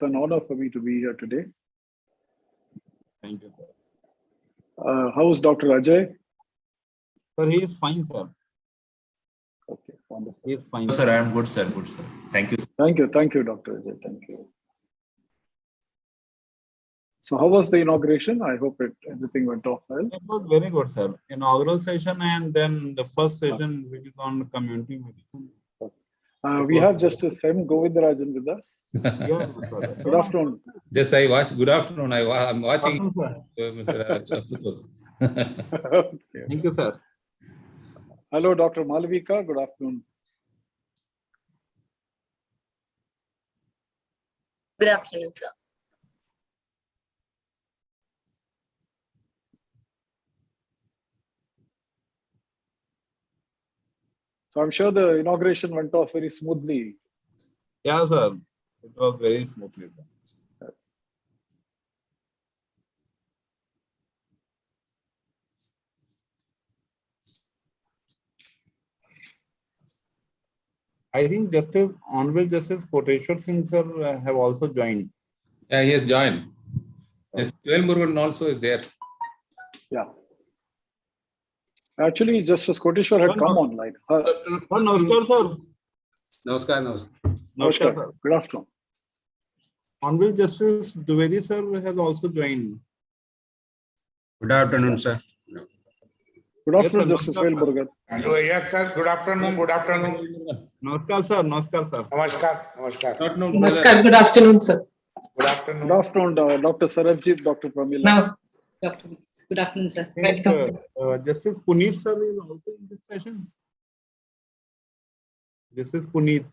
an honor for me to be here today. Thank you. How is Dr. Ajay? Sir, he is fine, sir. Okay, wonderful. He is fine. Sir, I am good, sir. Good, sir. Thank you. Thank you, Dr. Ajay. Thank you. So, how was the inauguration? I hope everything went off well. It was very good, sir. Inaugural session and then the first session, which is on community mediation. We have Justice M. Govindarajan with us. Yeah, Good afternoon. Just I watched. Good afternoon. I'm watching Mr. Mr. Okay. Thank you, sir. Hello, Dr. Malavika. Good afternoon. Good afternoon, sir. So I'm sure the inauguration went off very smoothly. Yeah, sir. It was very smoothly, sir. I think Honorable Justice Koteshwar Singh, sir, have also joined. Yeah, he has joined. Yes, Murugan also is there. Yeah. Actually, Justice Koteshwar had come online. Namaskar, sir. Namaskar. Namaskar, sir. Good afternoon. Honorable Justice Dwivedi, sir, has also joined. Good afternoon, sir. Good afternoon, Yes, Justice sir. Murugan. Hello, yes, sir. Good afternoon. Good afternoon. Namaskar, sir. Namaskar, sir. Namaskar. Namaskar. Namaskar. Good afternoon, sir. Good afternoon. Good afternoon, Dr. Sarabjit, Dr. Pramila. Namaskar. Good afternoon, sir. I think, Welcome, sir. Justice Puneet, sir, is also in this session. This is Puneet.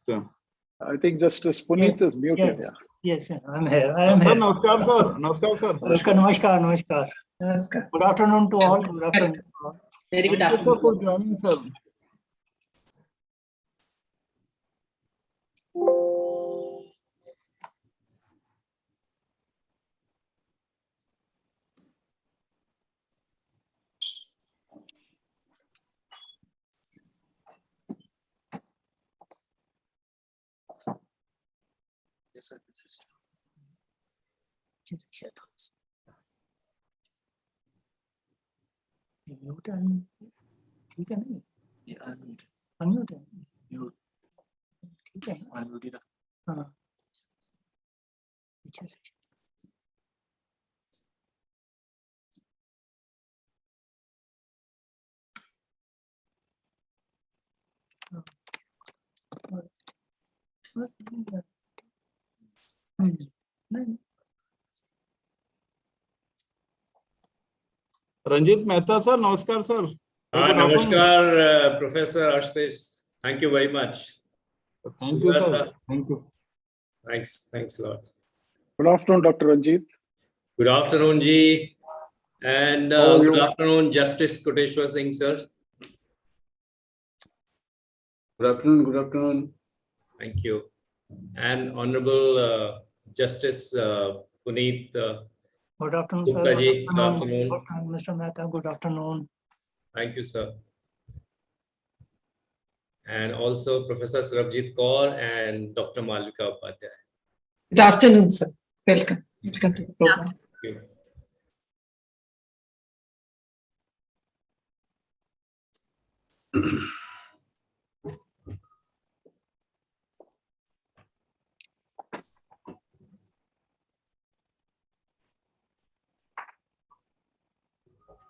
I think Justice Puneet is muted. Yes. Yeah. Yes, sir. I'm here. I am Sir, here. namaskar, sir. Namaskar, sir. Namaskar. Namaskar. Namaskar. Good afternoon to all. Good afternoon. to all. Very good Thank you, sir, afternoon. for joining, sir. Mute and ठीक है नहीं? Unmute है? ठीक है ना? हाँ. पीछे से. Ranjeet Mehta, sir. Namaskar, sir. Namaskar, Professor Ashtesh. Thank you very much. Thank you, sir. Thank you. Thanks a lot. Good afternoon, Dr. Ranjeet. Good afternoon, Ji. And How are you? good afternoon, Justice Koteshwar Singh, sir. Good afternoon. Good afternoon. Thank you. And Honorable Justice Puneet. Good afternoon, sir. Gupta ji, good afternoon. Good afternoon, Mr. Mehta. Good afternoon. Thank you, sir. And also Professor Sarabjit Kaur and Dr. Malvika Upadhyay. Good afternoon, sir. Welcome. Welcome to the program. Thank you.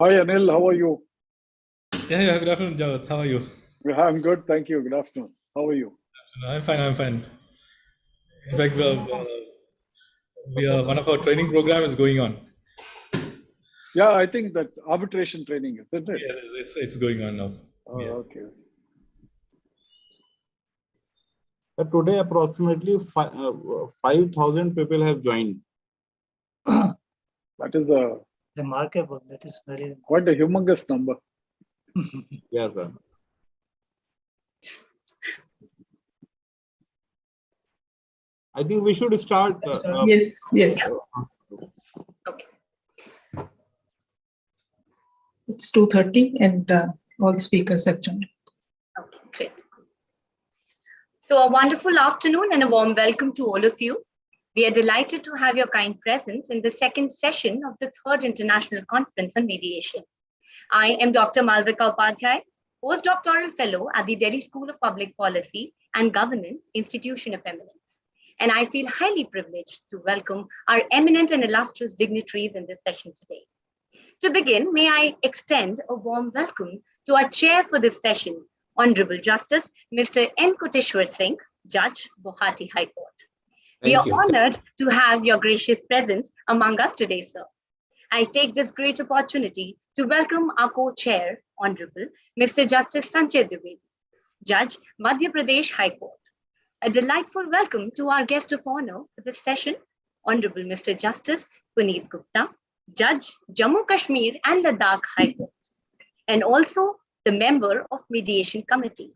Hi, Anil. How are you? Yeah, good afternoon, Jawad. How are you? I'm good. Thank you. Good afternoon. How are you? I'm fine. In fact, one of our training program is going on. Yeah, I think that arbitration training, isn't it? Yes, it's going on now. Oh, Yeah. okay. Today, approximately 5,000 people have joined. That is Remarkable. That is very. quite a humongous number. Yes, sir. I think we should start. Yes. Okay. It's 2:30 and all speakers have joined. Okay, great. So a wonderful afternoon and a warm welcome to all of you. We are delighted to have your kind presence in the second session of the third International Conference on Mediation. I am Dr. Malvika Upadhyay, postdoctoral fellow at the Delhi School of Public Policy and Governance, Institution of Eminence. And I feel highly privileged to welcome our eminent and illustrious dignitaries in this session today. To begin, may I extend a warm welcome to our chair for this session, Honorable Justice Mr. N. Koteshwar Singh, Judge, Guwahati High Court. We are honored to have your gracious presence among us today, sir. I take this great opportunity to welcome our co-chair, Honorable Mr. Justice Sanjay Dwivedi, Judge, Madhya Pradesh High Court. A delightful welcome to our guest of honor for this session, Honorable Mr. Justice Puneet Gupta, Judge, Jammu, Kashmir and Ladakh High Court, and also the member of Mediation Committee.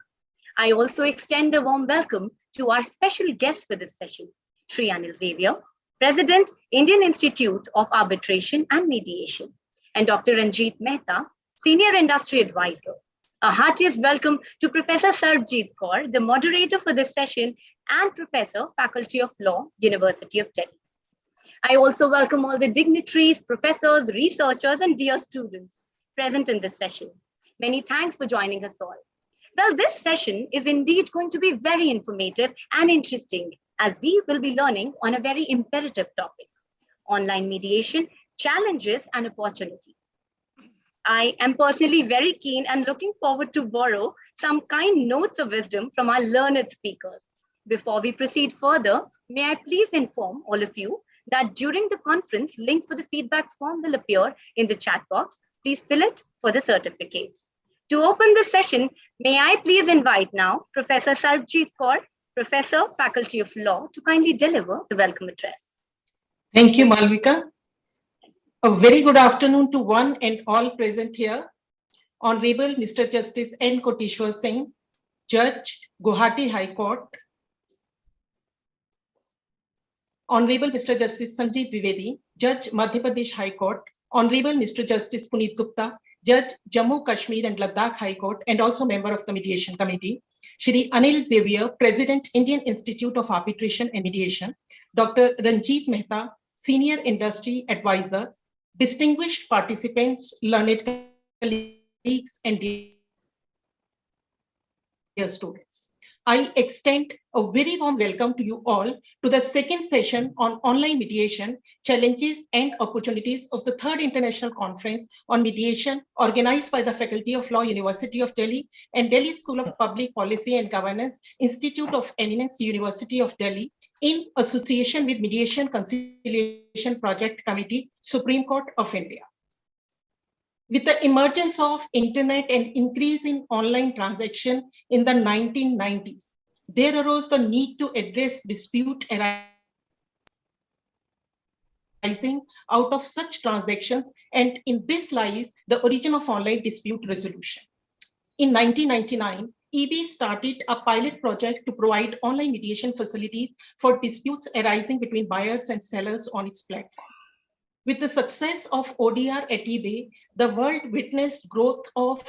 I also extend a warm welcome to our special guest for this session, Shri Anil Xavier, President, Indian Institute of Arbitration and Mediation, and Dr. Ranjeet Mehta, Senior Industry Advisor. A heartiest welcome to Professor Sarabjit, Kaur, the moderator for this session, and Professor, Faculty of Law, University of Delhi. I also welcome all the dignitaries, professors, researchers, and dear students present in this session. Many thanks for joining us all. Well, this session is indeed going to be very informative and interesting, as we will be learning on a very imperative topic: online mediation, challenges and opportunities. I am personally very keen and looking forward to borrow some kind notes of wisdom from our learned speakers. Before we proceed further, may I please inform all of you that during the conference, link for the feedback form will appear in the chat box. Please fill it for the certificates. To open the session, may I please invite now Professor Sarabjit Kaur, Professor, Faculty of Law, to kindly deliver the welcome address. Thank you, Malvika. A very good afternoon to one and all present here. Honorable Mr. Justice N. Koteshwar Singh, Judge, Guwahati High Court. Honorable Mr. Justice Sanjay Dwivedi, Judge, Madhya Pradesh High Court. Honorable Mr. Justice Puneet Gupta, Judge, Jammu, Kashmir and Ladakh High Court, and also member of the Mediation Committee. Shri Anil Xavier, President, Indian Institute of Arbitration and Mediation. Dr. Ranjeet Mehta, Senior Industry Advisor. Distinguished participants, learned colleagues, and dear students. I extend a very warm welcome to you all to the second session on online mediation, challenges and opportunities of the third International Conference on Mediation, organized by the Faculty of Law, University of Delhi and Delhi School of Public Policy and Governance, Institute of Eminence, University of Delhi, in association with Mediation Conciliation Project Committee, Supreme Court of India. With the emergence of internet and increase in online transaction in the 1990s, there arose the need to address dispute arising out of such transactions, and in this lies the origin of online dispute resolution. In 1999, EB started a pilot project to provide online mediation facilities for disputes arising between buyers and sellers on its platform. With the success of ODR at eBay, the world witnessed growth of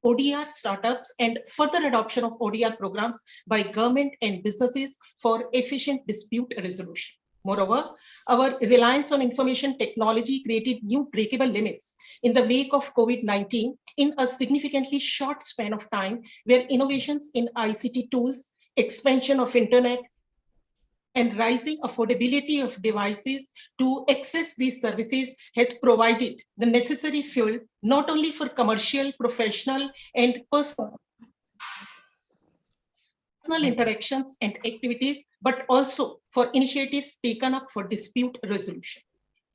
ODR startups and further adoption of ODR programs by government and businesses for efficient dispute resolution. Moreover, our reliance on information technology created new breakable limits in the wake of COVID-19 in a significantly short span of time, where innovations in ICT tools, expansion of internet, and rising affordability of devices to access these services has provided the necessary fuel not only for commercial, professional, and personal interactions and activities, but also for initiatives taken up for dispute resolution.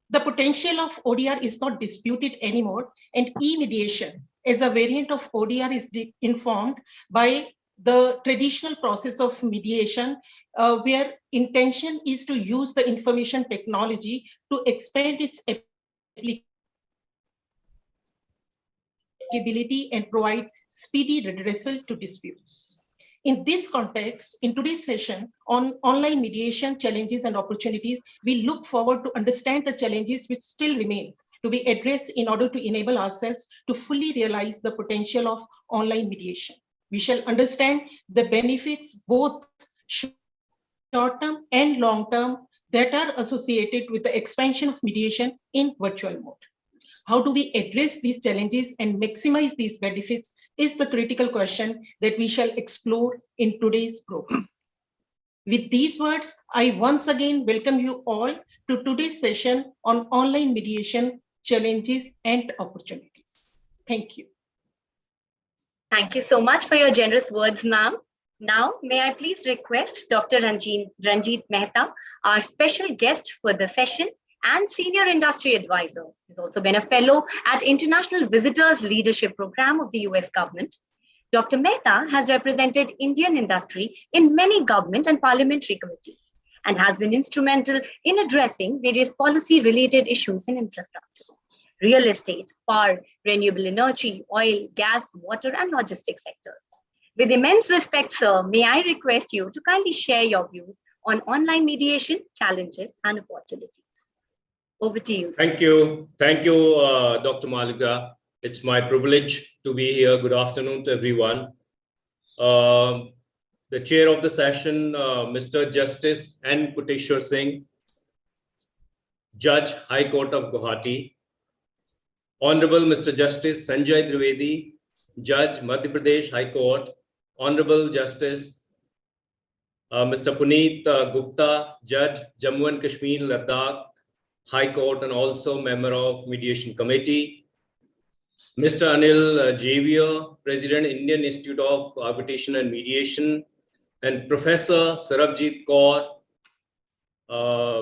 The potential of ODR is not disputed anymore, and e-mediation as a variant of ODR is informed by the traditional process of mediation, where intention is to use the information technology to expand its applicability and provide speedy redressal to disputes. In this context, in today's session on online mediation challenges and opportunities, we look forward to understand the challenges which still remain to be addressed in order to enable ourselves to fully realize the potential of online mediation. We shall understand the benefits, both short-term and long-term, that are associated with the expansion of mediation in virtual mode. How do we address these challenges and maximize these benefits is the critical question that we shall explore in today's program. With these words, I once again welcome you all to today's session on online mediation, challenges and opportunities. Thank you. Thank you so much for your generous words, ma'am. Now, may I please request Dr. Ranjeet Mehta, our special guest for the session and senior industry advisor. He's also been a fellow at International Visitors Leadership Program of the US government. Dr. Mehta has represented Indian industry in many government and parliamentary committees and has been instrumental in addressing various policy-related issues in infrastructure, real estate, power, renewable energy, oil, gas, water, and logistics sectors. With immense respect, sir, may I request you to kindly share your views on online mediation, challenges, and opportunities. Over to you. Thank you. Thank you, Dr. Malika. It's my privilege to be here. Good afternoon to everyone. The chair of the session, Mr. Justice N. Kuteshwar Singh, Judge, High Court of Guwahati, Honorable Mr. Justice Sanjay Dwivedi, Judge, Madhya Pradesh High Court, Honorable Justice Mr. Puneet Gupta, Judge, Jammu and Kashmir, Ladakh High Court, and also member of Mediation Committee, Mr. Anil, Xavier, President, Indian Institute of Arbitration and Mediation, and Professor Sarabjit Kaur,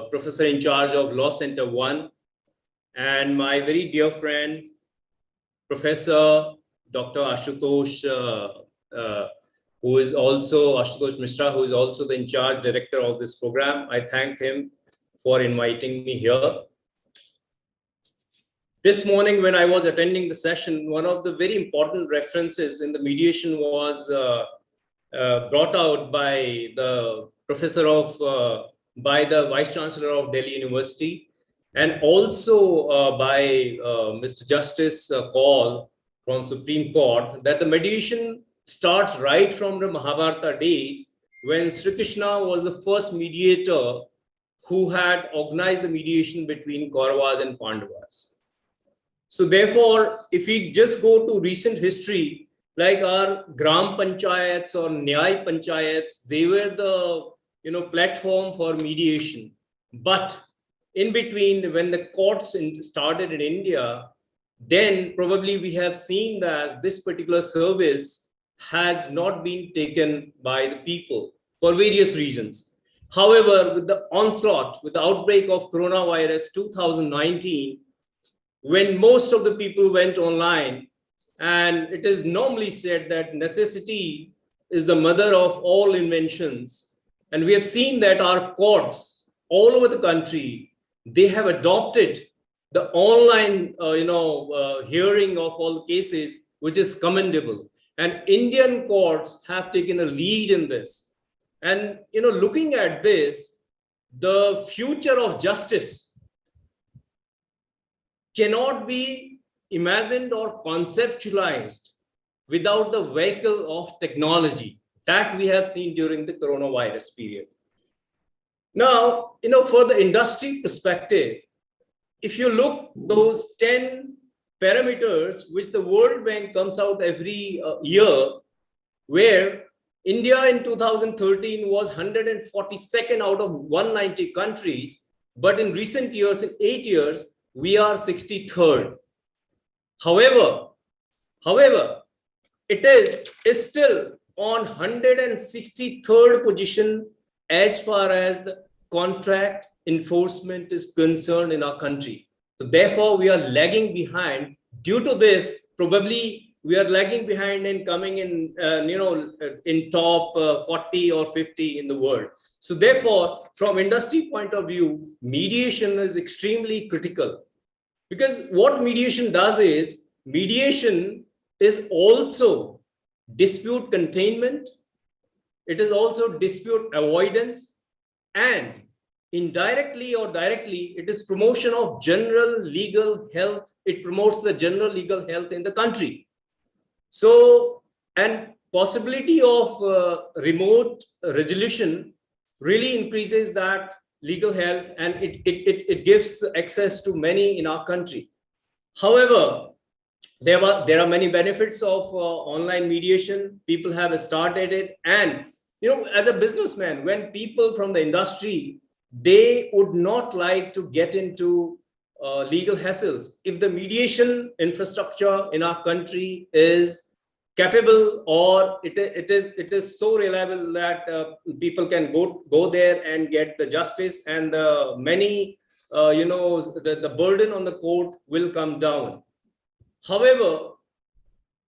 Professor in charge of Law Center 1, and my very dear friend, Professor Dr. Ashutosh, who is also Ashutosh Mishra, who is also the in charge director of this program. I thank him for inviting me here. This morning, when I was attending the session, one of the very important references in the mediation was brought out by the professor of, by the Vice Chancellor of Delhi University, and also by Mr. Justice Kaur from Supreme Court, that the mediation starts right from the Mahabharata days, when Sri Krishna was the first mediator who had organized the mediation between Kauravas and Pandavas. So therefore, if we just go to recent history, like our Gram Panchayats or Nyay Panchayats, they were the platform for mediation. But in between, when the courts started in India, then probably we have seen that this particular service has not been taken by the people for various reasons. However, with the onslaught, with the outbreak of coronavirus 2019, when most of the people went online, and it is normally said that necessity is the mother of all inventions. And we have seen that our courts all over the country, they have adopted the online hearing of all cases, which is commendable. And Indian courts have taken a lead in this. And looking at this, the future of justice cannot be imagined or conceptualized without the vehicle of technology that we have seen during the coronavirus period. Now, for the industry perspective, if you look those 10 parameters which the World Bank comes out every year, where India in 2013 was 142nd out of 190 countries, but in recent years, in 8 years, we are 63rd. However, it is still on 163rd position as far as the contract enforcement is concerned in our country. So therefore, we are lagging behind. Due to this, probably we are lagging behind in coming in, in top 40 or 50 in the world. So therefore, from industry point of view, mediation is extremely critical, because what mediation does is, mediation is also dispute containment. It is also dispute avoidance, and indirectly or directly, it is promotion of general legal health. It promotes the general legal health in the country. So, and possibility of remote resolution really increases that legal health, and it gives access to many in our country. However, there are many benefits of online mediation. People have started it, and as a businessman, when people from the industry, they would not like to get into legal hassles. If the mediation infrastructure in our country is capable, or it is so reliable that people can go there and get the justice, and the burden on the court will come down. However,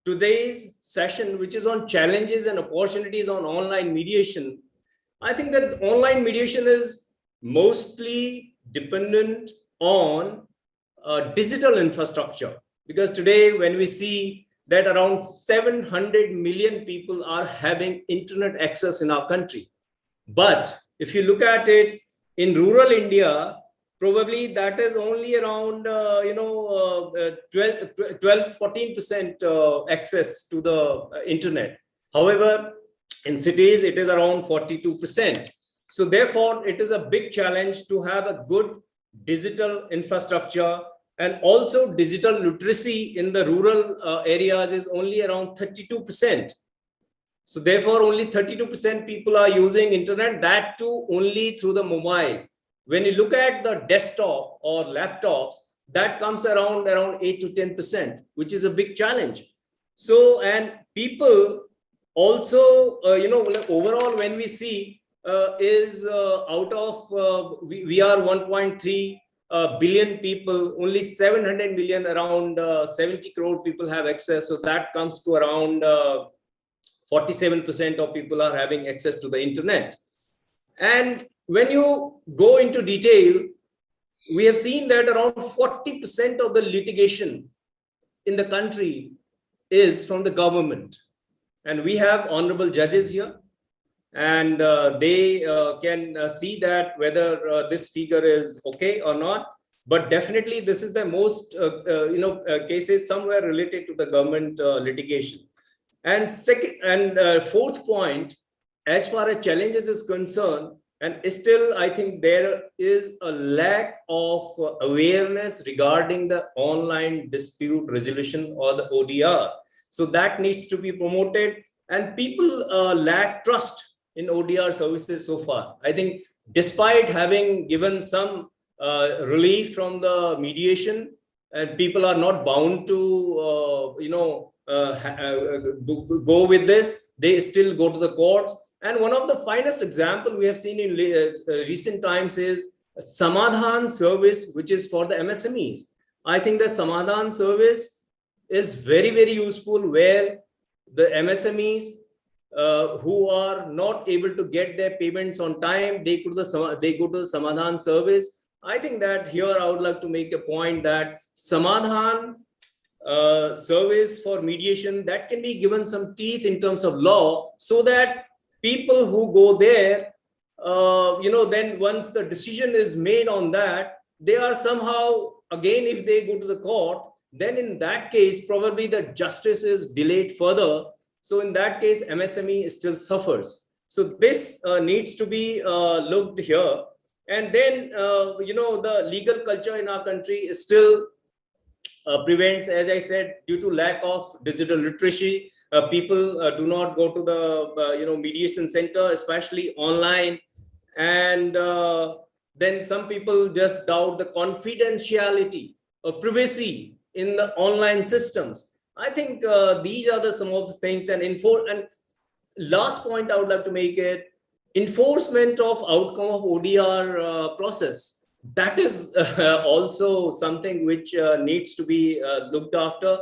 today's session, which is on challenges and opportunities on online mediation, I think that online mediation is mostly dependent on digital infrastructure, because today when we see that around 700 million people are having internet access in our country. But if you look at it in rural India, probably that is only around 12-14% access to the internet. However, in cities, it is around 42%. So therefore, it is a big challenge to have a good digital infrastructure. And also digital literacy in the rural areas is only around 32%. So therefore, only 32% people are using internet, that too only through the mobile. When you look at the desktop or laptops, that comes around 8 to 10%, which is a big challenge. So, and people also, overall, when we see is out of, we are 1.3 billion people, only 700 million, around 70 crore people have access. So that comes to around 47% of people are having access to the internet. And when you go into detail, we have seen that around 40% of the litigation in the country is from the government. And we have honorable judges here, and they can see that whether this figure is okay or not. But definitely this is the most cases somewhere related to the government litigation. And second and fourth point, as far as challenges is concerned, and still I think there is a lack of awareness regarding the online dispute resolution, or the ODR. So that needs to be promoted, and people lack trust in ODR services so far. I think despite having given some relief from the mediation, and people are not bound to go with this, they still go to the courts. And one of the finest example we have seen in recent times is Samadhan service, which is for the MSMEs. I think the Samadhan service is very, very useful, where the MSMEs who are not able to get their payments on time, they go to the Samadhan service. I think that here I would like to make a point that Samadhan service for mediation, that can be given some teeth in terms of law, so that people who go there, then once the decision is made on that, they are somehow, again, if they go to the court, then in that case, probably the justice is delayed further. So in that case, MSME still suffers. So this needs to be looked here. And then, the legal culture in our country is still prevents, as I said, due to lack of digital literacy. People do not go to the mediation center, especially online, and then some people just doubt the confidentiality or privacy in the online systems. I think these are some of the things. And last point I would like to make it, enforcement of outcome of ODR process. That is also something which needs to be looked after.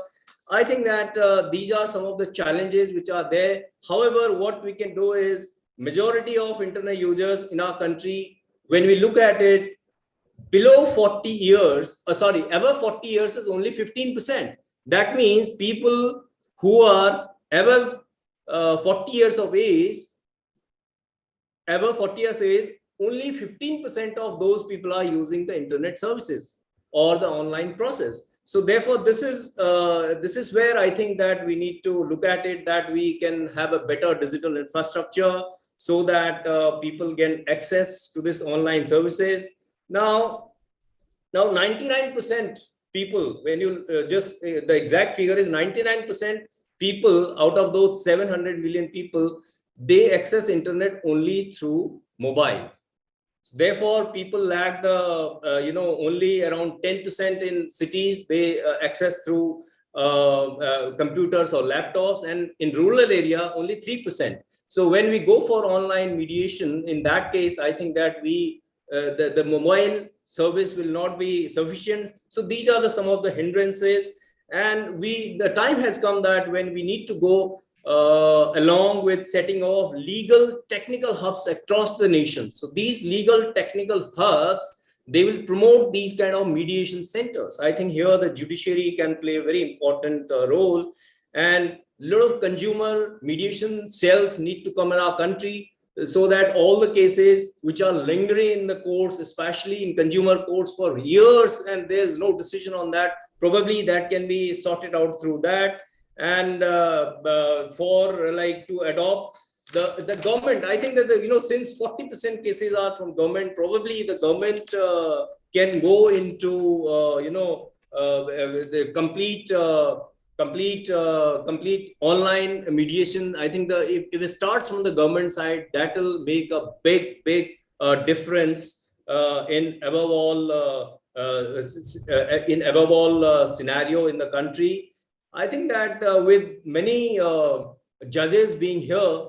I think that these are some of the challenges which are there. However, what we can do is, majority of internet users in our country, when we look at it, below 40 years, above 40 years is only 15%. That means people who are above 40 years of age, only 15% of those people are using the internet services or the online process. So therefore, this is where I think that we need to look at it, that we can have a better digital infrastructure so that people get access to this online services. Now 99% people, when you the exact figure is 99% people out of those 700 million people, they access internet only through mobile. Therefore, people lack the, only around 10% in cities, they access through computers or laptops, and in rural area, only 3%. So when we go for online mediation, in that case, I think that the mobile service will not be sufficient. So these are some of the hindrances. And the time has come that when we need to go along with setting of legal technical hubs across the nation. So these legal technical hubs, they will promote these kind of mediation centers. I think here the judiciary can play a very important role, and a lot of consumer mediation cells need to come in our country so that all the cases which are lingering in the courts, especially in consumer courts for years, and there's no decision on that, probably that can be sorted out through that. And for like to adopt the government, I think that since 40% cases are from government, probably the government can go into the complete online mediation. I think if it starts from the government side, that will make a big difference in above all scenario in the country. I think that with many judges being here,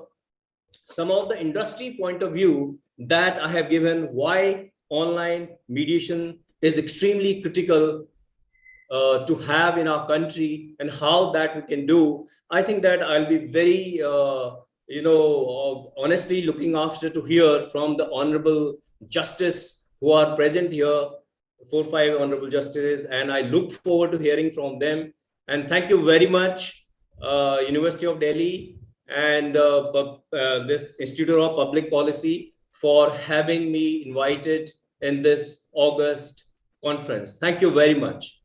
some of the industry point of view that I have given why online mediation is extremely critical to have in our country and how that we can do. I think that I'll be very, honestly looking after to hear from the honorable justice who are present here, 4 or 5 honorable justices, and I look forward to hearing from them. And thank you very much, University of Delhi and this Institute of Public Policy for having me invited in this August conference. Thank you very much.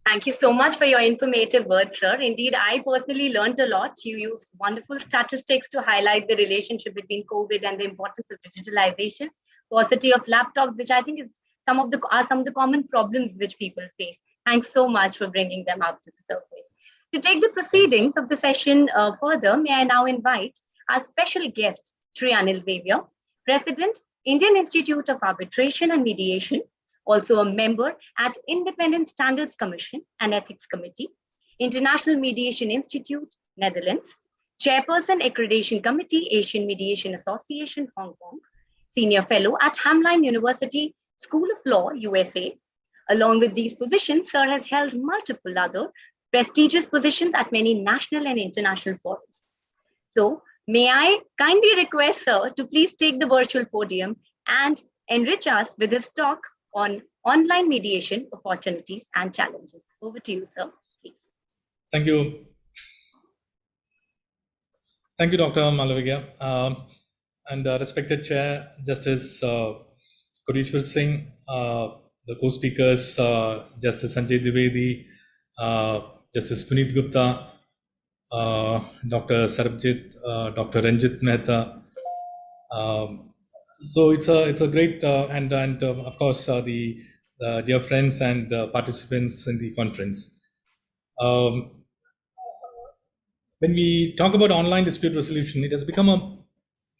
Thank you so much for your informative words, sir. Indeed, I personally learned a lot. You used wonderful statistics to highlight the relationship between COVID and the importance of digitalization, paucity of laptops, which I think is some of the common problems which people face. Thanks so much for bringing them up to the surface. To take the proceedings of the session further, may I now invite our special guest, Shri Anil Xavier, President, Indian Institute of Arbitration and Mediation, also a member at Independent Standards Commission and Ethics Committee, International Mediation Institute, Netherlands, Chairperson Accreditation Committee, Asian Mediation Association, Hong Kong, Senior Fellow at Hamline University School of Law, USA. Along with these positions, sir has held multiple other prestigious positions at many national and international forums. So may I kindly request sir to please take the virtual podium and enrich us with his talk on online mediation opportunities and challenges. Over to you, sir, please. Thank you. Thank you, Dr. Malavika. And respected Chair, Justice Kodishwar Singh, the co-speakers, Justice Sanjay Dwivedi, Justice Puneet Gupta, Dr. Sarabjit, Dr. Ranjeet Mehta. So it's a great and of course the dear friends and participants in the conference. When we talk about online dispute resolution, it has become a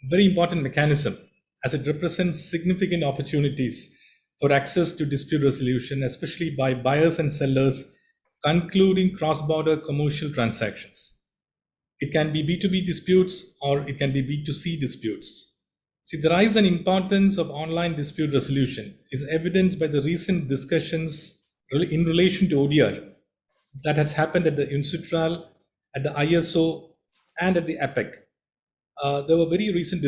very important mechanism as it represents significant opportunities for access to dispute resolution, especially by buyers and sellers concluding cross-border commercial transactions. It can be B2B disputes or it can be B2C disputes. See, the rise and importance of online dispute resolution is evidenced by the recent discussions in relation to ODR that has happened at the UNCITRAL, at the ISO, and at the APEC. There were very recent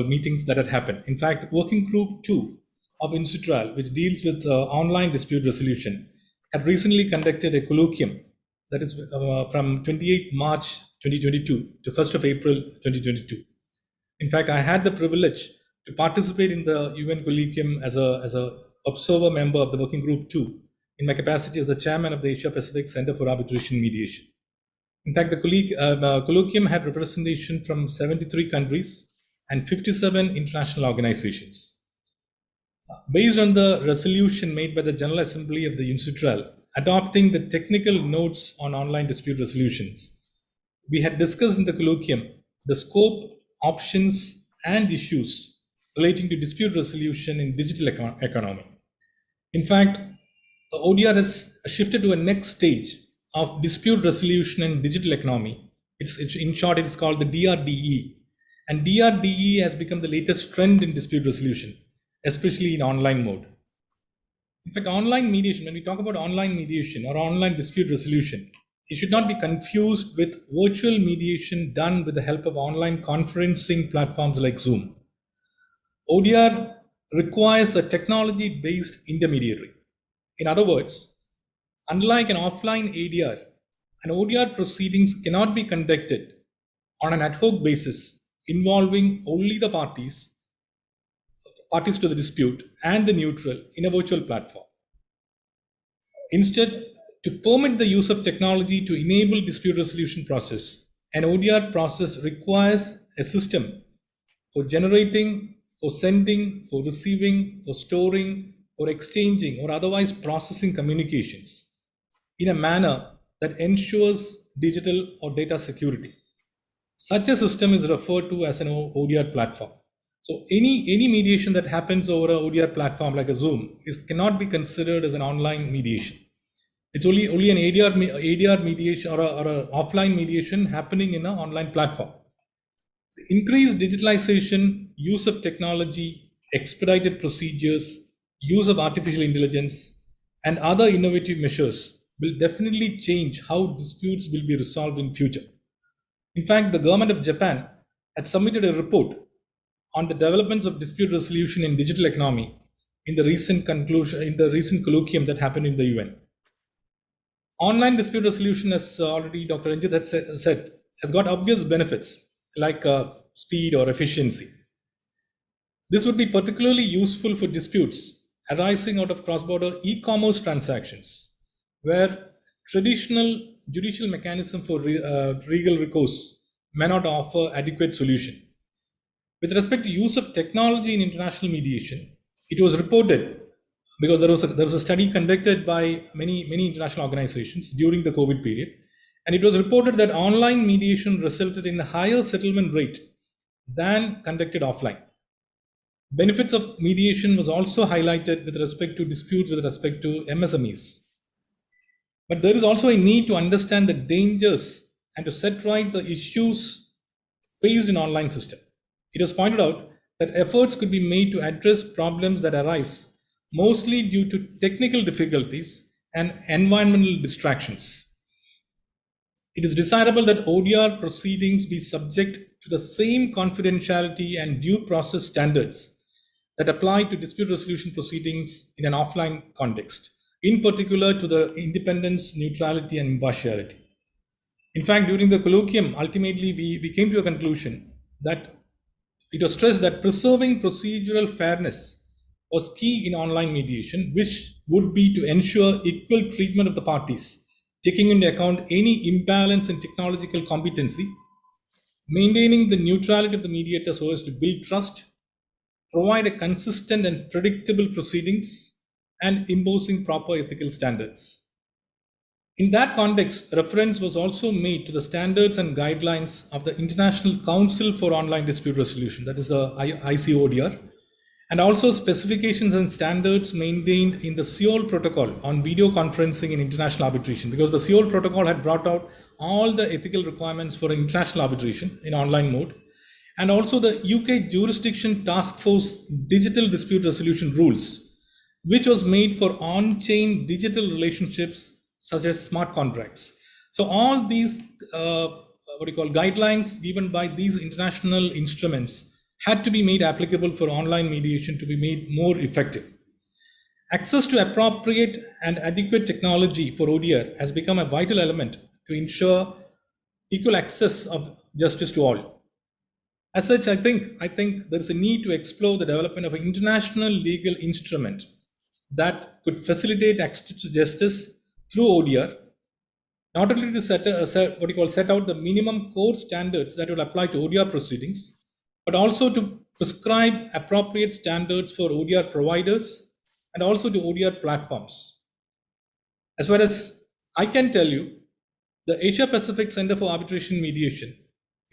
meetings that had happened. In fact, Working Group 2 of UNCITRAL, which deals with online dispute resolution, had recently conducted a colloquium that is from 28 March 2022 to 1st of April 2022. In fact, I had the privilege to participate in the UN colloquium as a observer member of the Working Group 2 in my capacity as the chairman of the Asia Pacific Center for Arbitration Mediation. In fact, the colloquium had representation from 73 countries and 57 international organizations. Based on the resolution made by the General Assembly of the UNCITRAL adopting the technical notes on online dispute resolutions, we had discussed in the colloquium the scope, options, and issues relating to dispute resolution in digital economy. In fact, the ODR has shifted to a next stage of dispute resolution in digital economy. In short, it is called the DRDE. And DRDE has become the latest trend in dispute resolution, especially in online mode. In fact, online mediation, when we talk about online mediation or online dispute resolution, it should not be confused with virtual mediation done with the help of online conferencing platforms like Zoom. ODR requires a technology-based intermediary. In other words, unlike an offline ADR, an ODR proceedings cannot be conducted on an ad hoc basis involving only the parties to the dispute and the neutral in a virtual platform. Instead, to permit the use of technology to enable dispute resolution process, an ODR process requires a system for generating, for sending, for receiving, for storing, for exchanging, or otherwise processing communications in a manner that ensures digital or data security. Such a system is referred to as an ODR platform. So any mediation that happens over a ODR platform like a Zoom cannot be considered as an online mediation. It's only an ADR mediation or a offline mediation happening in an online platform. So increased digitalization, use of technology, expedited procedures, use of artificial intelligence, and other innovative measures will definitely change how disputes will be resolved in future. In fact, the government of Japan had submitted a report on the developments of dispute resolution in digital economy in the recent colloquium that happened in the UN. Online dispute resolution, as already Dr. Ranjeet has said, has got obvious benefits like speed or efficiency. This would be particularly useful for disputes arising out of cross-border e-commerce transactions, where traditional judicial mechanism for legal recourse may not offer adequate solution. With respect to use of technology in international mediation, it was reported, because there was a study conducted by many international organizations during the COVID period, and it was reported that online mediation resulted in a higher settlement rate than conducted offline. Benefits of mediation was also highlighted with respect to disputes with respect to MSMEs. But there is also a need to understand the dangers and to set right the issues faced in online system. It was pointed out that efforts could be made to address problems that arise mostly due to technical difficulties and environmental distractions. It is desirable that ODR proceedings be subject to the same confidentiality and due process standards that apply to dispute resolution proceedings in an offline context, in particular to the independence, neutrality, and impartiality. In fact, during the colloquium, ultimately we came to a conclusion that it was stressed that preserving procedural fairness was key in online mediation, which would be to ensure equal treatment of the parties, taking into account any imbalance in technological competency, maintaining the neutrality of the mediator so as to build trust, provide a consistent and predictable proceedings, and imposing proper ethical standards. In that context, reference was also made to the standards and guidelines of the International Council for Online Dispute Resolution, that is the ICODR, and also specifications and standards maintained in the Seoul Protocol on video conferencing in international arbitration, because the Seoul Protocol had brought out all the ethical requirements for international arbitration in online mode, and also the UK Jurisdiction Task Force Digital Dispute Resolution Rules, which was made for on-chain digital relationships such as smart contracts. So all these guidelines given by these international instruments had to be made applicable for online mediation to be made more effective. Access to appropriate and adequate technology for ODR has become a vital element to ensure equal access of justice to all. As such, I think there is a need to explore the development of an international legal instrument that could facilitate access to justice through ODR, not only to set out the minimum core standards that will apply to ODR proceedings, but also to prescribe appropriate standards for ODR providers and also to ODR platforms. As far as I can tell you, the Asia Pacific Center for Arbitration Mediation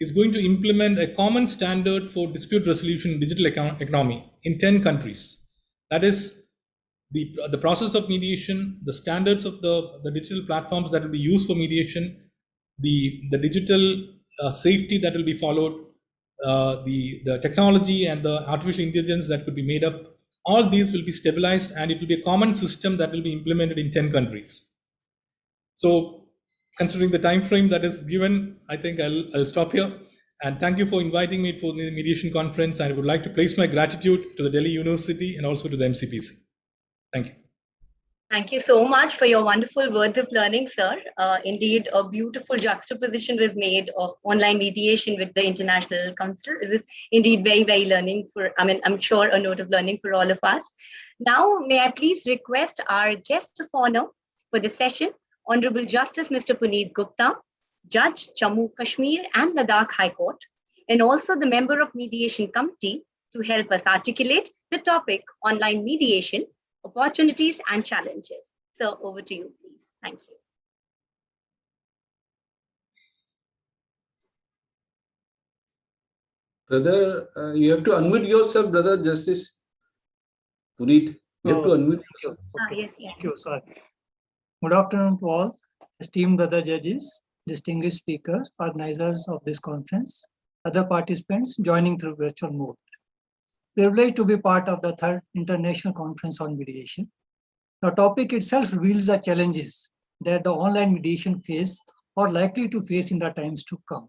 is going to implement a common standard for dispute resolution in digital economy in 10 countries. That is the process of mediation, the standards of the digital platforms that will be used for mediation, the digital safety that will be followed, the technology and the artificial intelligence that could be made up. All these will be stabilized and it will be a common system that will be implemented in 10 countries. So considering the time frame that is given, I think I'll stop here. And thank you for inviting me for the mediation conference. I would like to place my gratitude to the Delhi University and also to the MCPC. Thank you. Thank you so much for your wonderful words of learning, sir. Indeed, a beautiful juxtaposition was made of online mediation with the International Council. It was indeed very, very learning I'm sure a note of learning for all of us. Now, may I please request our guest of honor for the session, Honorable Justice Mr. Puneet Gupta, Judge, Jammu, Kashmir and Ladakh High Court, and also the member of Mediation Committee to help us articulate the topic online mediation, opportunities and challenges. So over to you, please. Thank you. Brother, you have to unmute yourself, Brother Justice Puneet. You have to unmute yourself. Yes. Thank you, sir. Good afternoon to all, esteemed brother judges, distinguished speakers, organizers of this conference, other participants joining through virtual mode. Privileged to be part of the third International Conference on Mediation. The topic itself reveals the challenges that the online mediation face or likely to face in the times to come.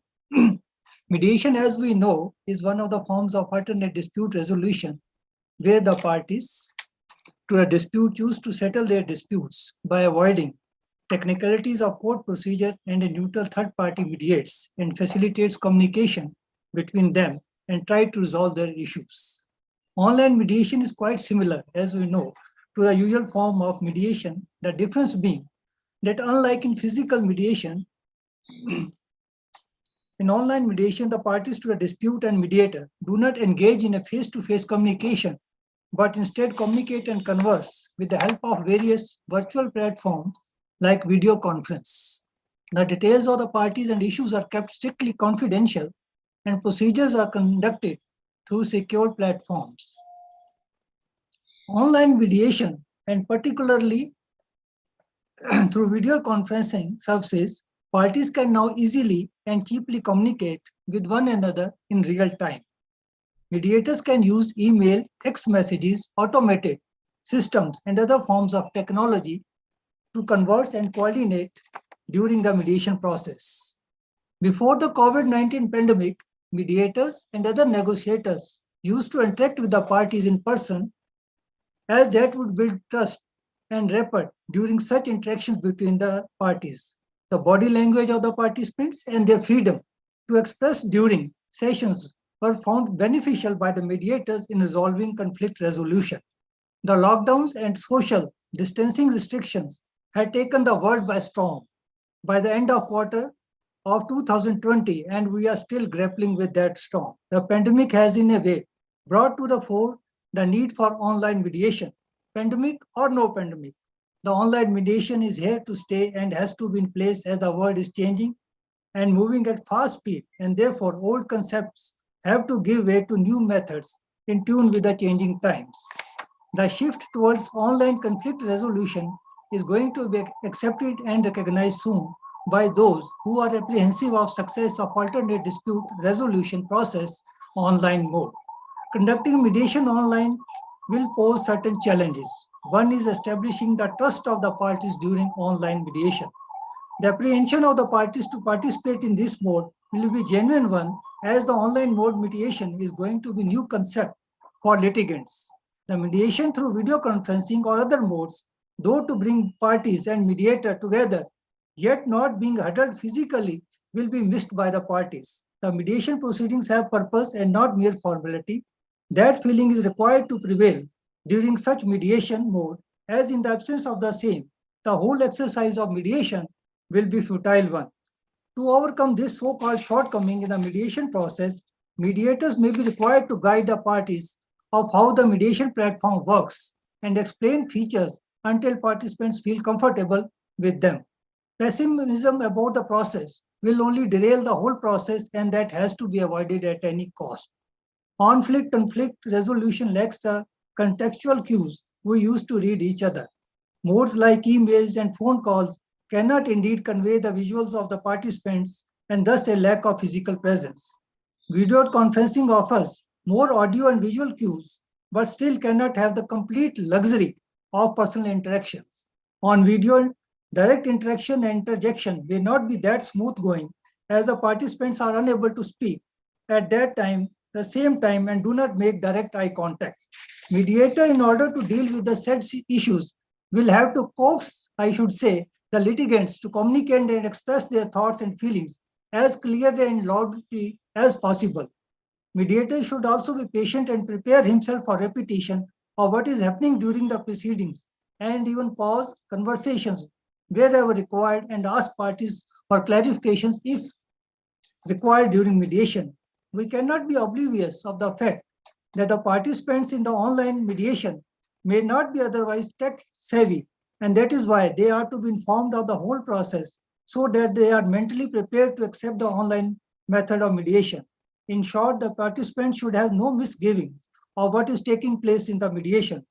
Mediation, as we know, is one of the forms of alternate dispute resolution where the parties to a dispute choose to settle their disputes by avoiding technicalities of court procedure, and a neutral third party mediates and facilitates communication between them and try to resolve their issues. Online mediation is quite similar, as we know, to the usual form of mediation, the difference being that unlike in physical mediation, in online mediation, the parties to a dispute and mediator do not engage in a face-to-face communication, but instead communicate and converse with the help of various virtual platforms like video conference. The details of the parties and issues are kept strictly confidential and procedures are conducted through secure platforms. Online mediation, and particularly through video conferencing services, parties can now easily and cheaply communicate with one another in real time. Mediators can use email, text messages, automated systems, and other forms of technology to converse and coordinate during the mediation process. Before the COVID-19 pandemic, mediators and other negotiators used to interact with the parties in person, as that would build trust and rapport during such interactions between the parties. The body language of the participants and their freedom to express during sessions were found beneficial by the mediators in resolving conflict resolution. The lockdowns and social distancing restrictions had taken the world by storm by the end of quarter of 2020, and we are still grappling with that storm. The pandemic has in a way brought to the fore the need for online mediation. Pandemic or no pandemic, the online mediation is here to stay and has to be in place as the world is changing and moving at fast speed, and therefore old concepts have to give way to new methods in tune with the changing times. The shift towards online conflict resolution is going to be accepted and recognized soon by those who are apprehensive of success of alternate dispute resolution process online mode. Conducting mediation online will pose certain challenges. One is establishing the trust of the parties during online mediation. The apprehension of the parties to participate in this mode will be genuine one, as the online mode mediation is going to be new concept for litigants. The mediation through video conferencing or other modes, though to bring parties and mediator together, yet not being huddled physically, will be missed by the parties. The mediation proceedings have purpose and not mere formality. That feeling is required to prevail during such mediation mode as in the absence of the same, the whole exercise of mediation will be futile one. To overcome this so-called shortcoming in the mediation process, mediators may be required to guide the parties of how the mediation platform works and explain features until participants feel comfortable with them. Pessimism about the process will only derail the whole process, and that has to be avoided at any cost. Conflict resolution lacks the contextual cues we use to read each other. Modes like emails and phone calls cannot indeed convey the visuals of the participants and thus a lack of physical presence. Video conferencing offers more audio and visual cues, but still cannot have the complete luxury of personal interactions. On video, direct interaction and interjection may not be that smooth going, as the participants are unable to speak at that time, the same time, and do not make direct eye contact. Mediator, in order to deal with the said issues, will have to coax, I should say, the litigants to communicate and express their thoughts and feelings as clearly and loudly as possible. Mediator should also be patient and prepare himself for repetition of what is happening during the proceedings, and even pause conversations wherever required and ask parties for clarifications if required during mediation. We cannot be oblivious of the fact that the participants in the online mediation may not be otherwise tech savvy, and that is why they are to be informed of the whole process so that they are mentally prepared to accept the online method of mediation. In short, the participants should have no misgiving of what is taking place in the mediation.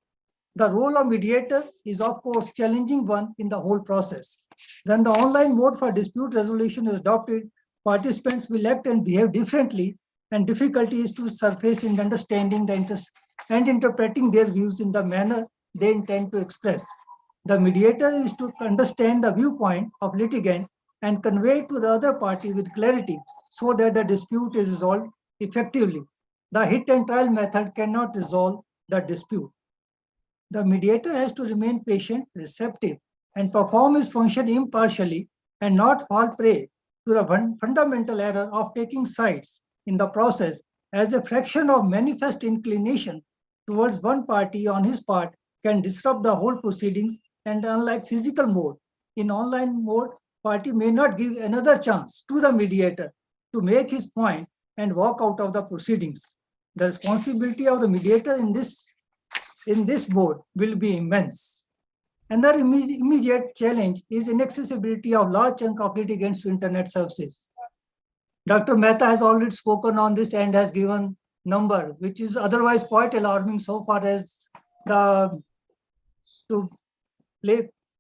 The role of mediator is, of course, challenging one in the whole process. When the online mode for dispute resolution is adopted, participants will act and behave differently, and difficulty is to surface in understanding the interest and interpreting their views in the manner they intend to express. The mediator is to understand the viewpoint of litigant and convey it to the other party with clarity so that the dispute is resolved effectively. The hit and trial method cannot resolve the dispute. The mediator has to remain patient, receptive, and perform his function impartially and not fall prey to the fundamental error of taking sides in the process, as a fraction of manifest inclination towards one party on his part can disrupt the whole proceedings. And unlike physical mode, in online mode, party may not give another chance to the mediator to make his point and walk out of the proceedings. The responsibility of the mediator in this mode will be immense. Another immediate challenge is inaccessibility of large chunk of litigants to internet services. Dr. Mehta has already spoken on this and has given number, which is otherwise quite alarming so far as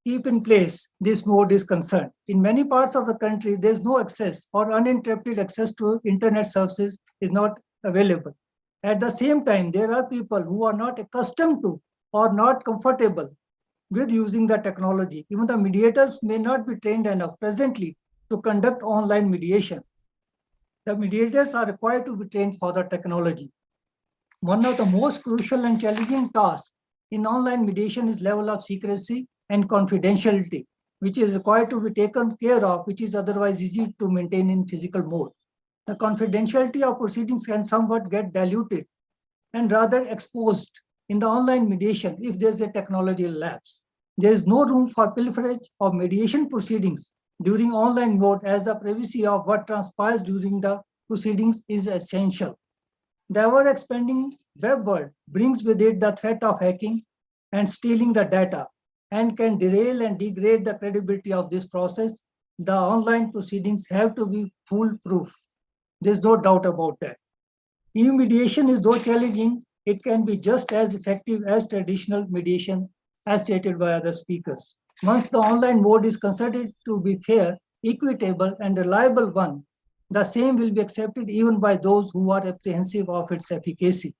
keep in place this mode is concerned. In many parts of the country, there is no access or uninterrupted access to internet services is not available. At the same time, there are people who are not accustomed to or not comfortable with using the technology. Even the mediators may not be trained enough presently to conduct online mediation. The mediators are required to be trained for the technology. One of the most crucial and challenging tasks in online mediation is level of secrecy and confidentiality, which is required to be taken care of, which is otherwise easy to maintain in physical mode. The confidentiality of proceedings can somewhat get diluted and rather exposed in the online mediation if there is a technology lapse. There is no room for pilferage of mediation proceedings during online mode, as the privacy of what transpires during the proceedings is essential. The ever-expanding web world brings with it the threat of hacking and stealing the data, and can derail and degrade the credibility of this process. The online proceedings have to be foolproof. There's no doubt about that. E-mediation is though challenging, it can be just as effective as traditional mediation, as stated by other speakers. Once the online mode is considered to be fair, equitable, and reliable one, the same will be accepted even by those who are apprehensive of its efficacy.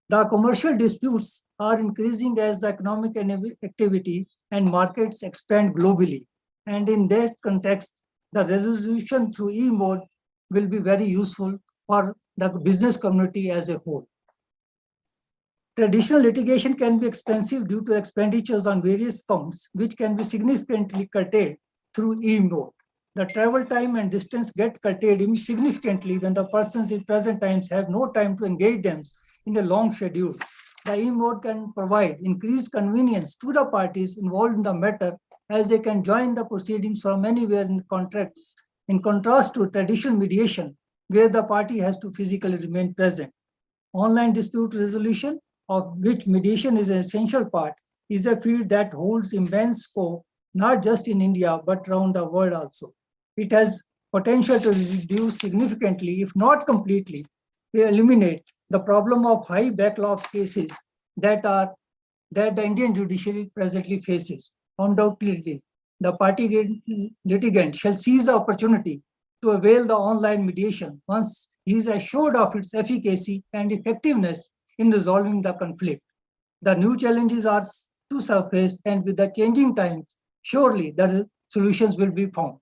The commercial disputes are increasing as the economic activity and markets expand globally. And in that context, the resolution through e-mode will be very useful for the business community as a whole. Traditional litigation can be expensive due to expenditures on various counts, which can be significantly curtailed through e-mode. The travel time and distance get curtailed significantly when the persons in present times have no time to engage them in a long schedule. the e-mode can provide increased convenience to the parties involved in the matter, as they can join the proceedings from anywhere in the contracts, in contrast to traditional mediation, where the party has to physically remain present. Online dispute resolution, of which mediation is an essential part, is a field that holds immense scope, not just in India, but around the world also. It has potential to reduce significantly, if not completely, to eliminate the problem of high backlog cases that the Indian judiciary presently faces. Undoubtedly, the party litigant shall seize the opportunity to avail the online mediation once he is assured of its efficacy and effectiveness in resolving the conflict. The new challenges are to surface, and with the changing times, surely the solutions will be found.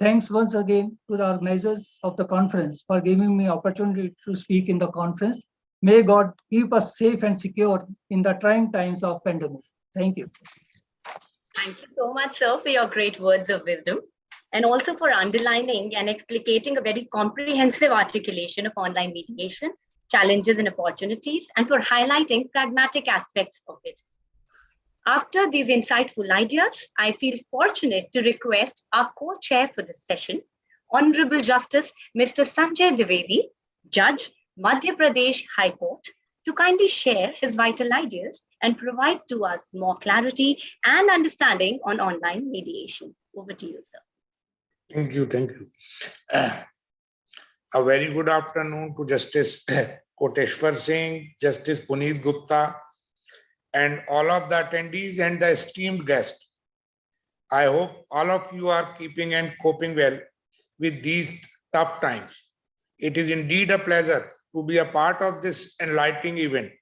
Thanks once again to the organizers of the conference for giving me opportunity to speak in the conference. May God keep us safe and secure in the trying times of pandemic. Thank you. Thank you so much, sir, for your great words of wisdom, and also for underlining and explicating a very comprehensive articulation of online mediation, challenges and opportunities, and for highlighting pragmatic aspects of it. After these insightful ideas, I feel fortunate to request our co-chair for this session, Honorable Justice Mr. Sanjay Dwivedi, Judge, Madhya Pradesh High Court, to kindly share his vital ideas and provide to us more clarity and understanding on online mediation. Over to you, sir. Thank you. Thank you. A very good afternoon to Justice Koteshwar Singh, Justice Puneet Gupta, and all of the attendees and the esteemed guests. I hope all of you are keeping and coping well with these tough times. It is indeed a pleasure to be a part of this enlightening event,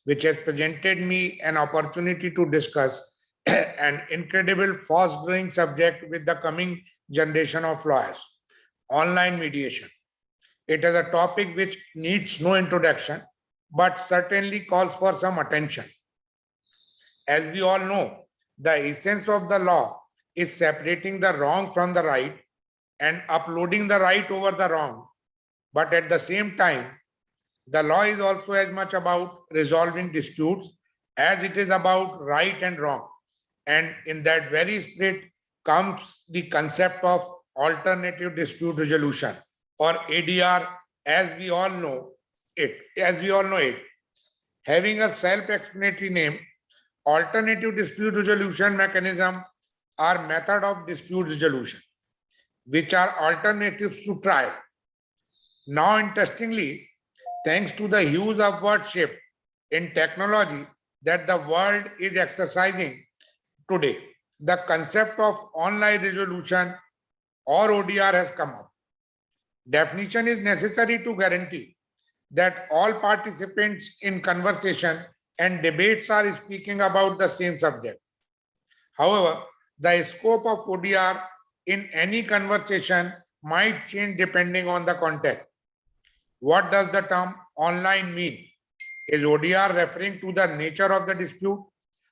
which has presented me an opportunity to discuss an incredible fast-growing subject with the coming generation of lawyers, online mediation. It is a topic which needs no introduction, but certainly calls for some attention. As we all know, the essence of the law is separating the wrong from the right and uploading the right over the wrong. But at the same time, the law is also as much about resolving disputes as it is about right and wrong. And in that very spirit comes the concept of alternative dispute resolution, or ADR, as we all know it. Having a self-explanatory name, alternative dispute resolution mechanism are method of dispute resolution, which are alternatives to trial. Now, interestingly, thanks to the huge upward shift in technology that the world is exercising today, the concept of online resolution or ODR has come up. Definition is necessary to guarantee that all participants in conversation and debates are speaking about the same subject. However, the scope of ODR in any conversation might change depending on the context. What does the term online mean? Is ODR referring to the nature of the dispute,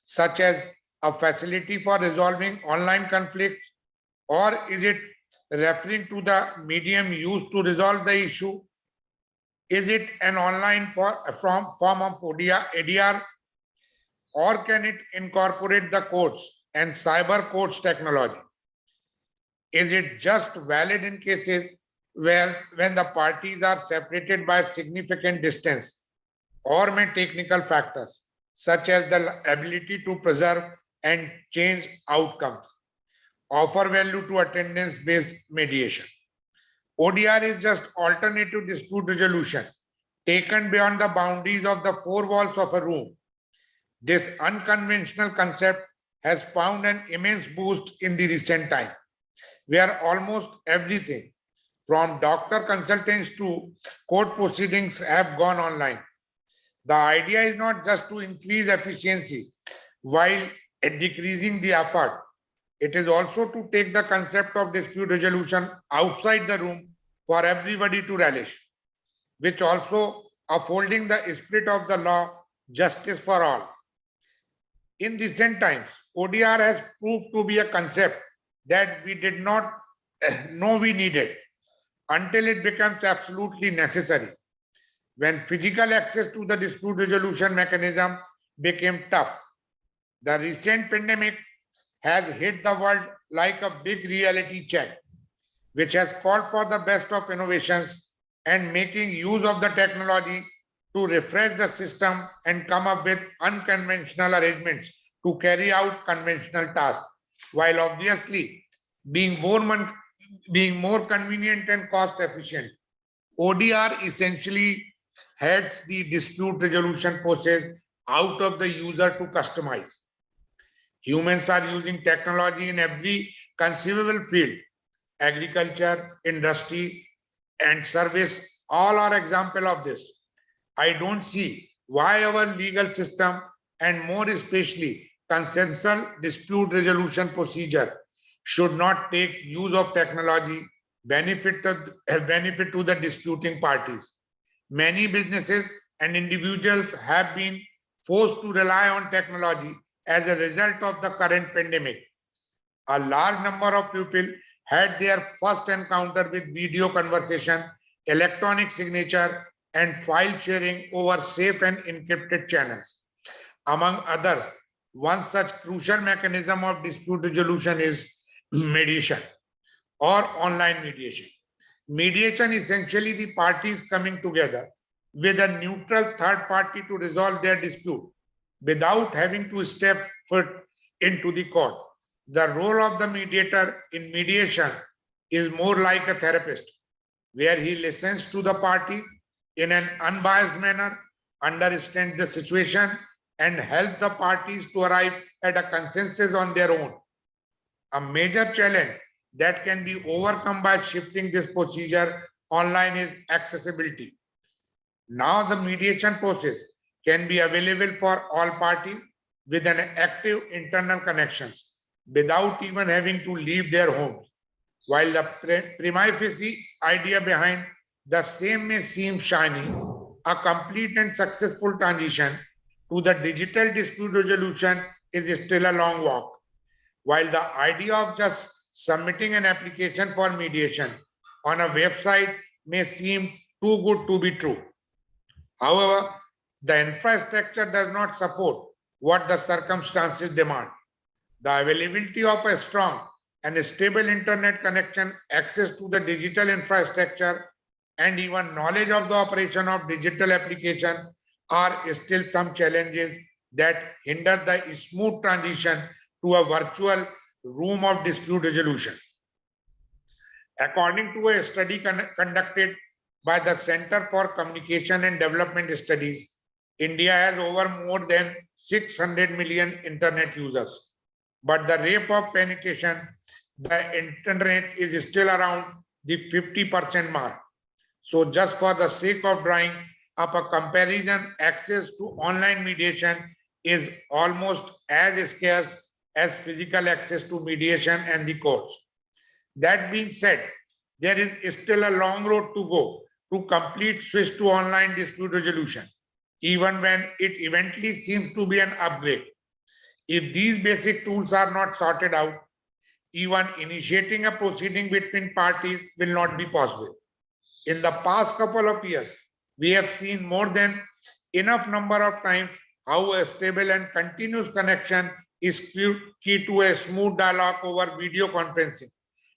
such as a facility for resolving online conflicts, or is it referring to the medium used to resolve the issue? Is it an online form of ADR, or can it incorporate the courts and cyber courts technology? Is it just valid in cases where when the parties are separated by significant distance, or may technical factors such as the ability to preserve and change outcomes offer value to attendance-based mediation? ODR is just alternative dispute resolution taken beyond the boundaries of the four walls of a room. This unconventional concept has found an immense boost in the recent time, where almost everything from doctor consultants to court proceedings have gone online. The idea is not just to increase efficiency while decreasing the effort. It is also to take the concept of dispute resolution outside the room for everybody to relish, which also upholding the spirit of the law, justice for all. In recent times, ODR has proved to be a concept that we did not know we needed until it becomes absolutely necessary. when physical access to the dispute resolution mechanism became tough. The recent pandemic has hit the world like a big reality check, which has called for the best of innovations and making use of the technology to refresh the system and come up with unconventional arrangements to carry out conventional tasks, while obviously being more convenient and cost efficient. ODR essentially heads the dispute resolution process out of the user to customize. Humans are using technology in every conceivable field. Agriculture, industry, and service, all are example of this. I don't see why our legal system, and more especially consensual dispute resolution procedure, should not take use of technology benefit to the disputing parties. Many businesses and individuals have been forced to rely on technology as a result of the current pandemic. A large number of people had their first encounter with video conversation, electronic signature, and file sharing over safe and encrypted channels. Among others, one such crucial mechanism of dispute resolution is mediation or online mediation. Mediation is essentially the parties coming together with a neutral third party to resolve their dispute without having to step foot into the court. The role of the mediator in mediation is more like a therapist, where he listens to the party in an unbiased manner, understands the situation, and help the parties to arrive at a consensus on their own. A major challenge that can be overcome by shifting this procedure online is accessibility. Now the mediation process can be available for all parties with an active internal connections without even having to leave their homes. While the prima facie idea behind the same may seem shiny, a complete and successful transition to the digital dispute resolution is still a long walk. While the idea of just submitting an application for mediation on a website may seem too good to be true. However, the infrastructure does not support what the circumstances demand. The availability of a strong and stable internet connection, access to the digital infrastructure, and even knowledge of the operation of digital application are still some challenges that hinder the smooth transition to a virtual room of dispute resolution. According to a study conducted by the Center for Communication and Development Studies, India has over more than 600 million internet users. But the rate of penetration, the internet is still around the 50% mark. So just for the sake of drawing up a comparison, access to online mediation is almost as scarce as physical access to mediation and the courts. That being said, there is still a long road to go to complete switch to online dispute resolution, even when it eventually seems to be an upgrade. If these basic tools are not sorted out, even initiating a proceeding between parties will not be possible. In the past couple of years, we have seen more than enough number of times how a stable and continuous connection is key to a smooth dialogue over video conferencing,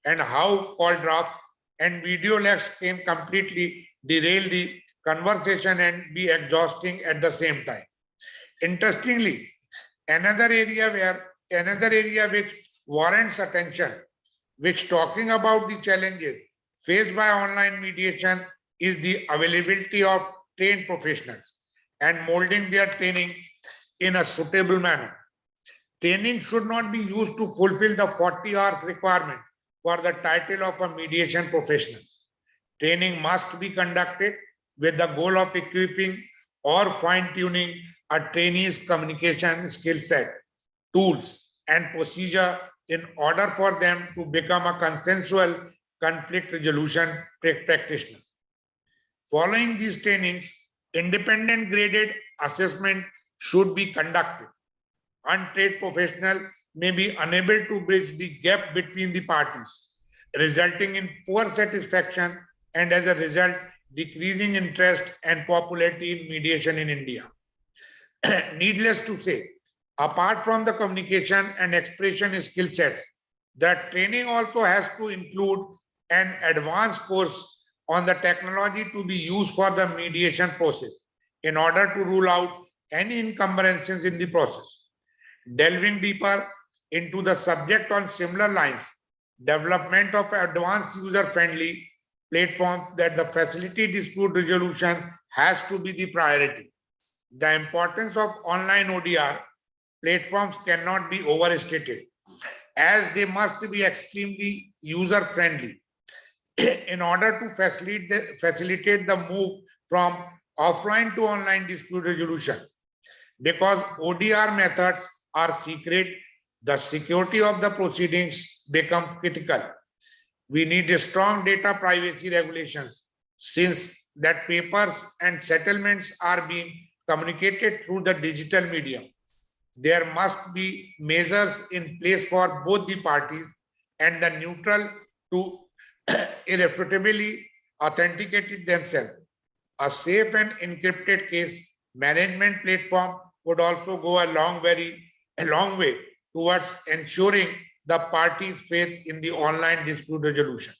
and how call drafts and video lags can completely derail the conversation and be exhausting at the same time. Interestingly, another area which warrants attention, which talking about the challenges faced by online mediation, is the availability of trained professionals and molding their training in a suitable manner. Training should not be used to fulfill the 40 hours requirement for the title of a mediation professional. Training must be conducted with the goal of equipping or fine-tuning a trainee's communication skill set, tools, and procedure in order for them to become a consensual conflict resolution practitioner. Following these trainings, independent graded assessment should be conducted. Untrained professional may be unable to bridge the gap between the parties, resulting in poor satisfaction and as a result, decreasing interest and popularity in mediation in India. Needless to say, apart from the communication and expression skill sets, the training also has to include an advanced course on the technology to be used for the mediation process in order to rule out any encumbrances in the process. Delving deeper into the subject on similar lines, development of advanced user-friendly platforms that the facilitate dispute resolution has to be the priority. The importance of online ODR platforms cannot be overstated, as they must be extremely user-friendly in order to facilitate the move from offline to online dispute resolution. Because ODR methods are secret, the security of the proceedings becomes critical. We need a strong data privacy regulations, since that papers and settlements are being communicated through the digital medium. There must be measures in place for both the parties and the neutral to irrefutably authenticate it themselves. A safe and encrypted case management platform would also go a long way towards ensuring the parties' faith in the online dispute resolution.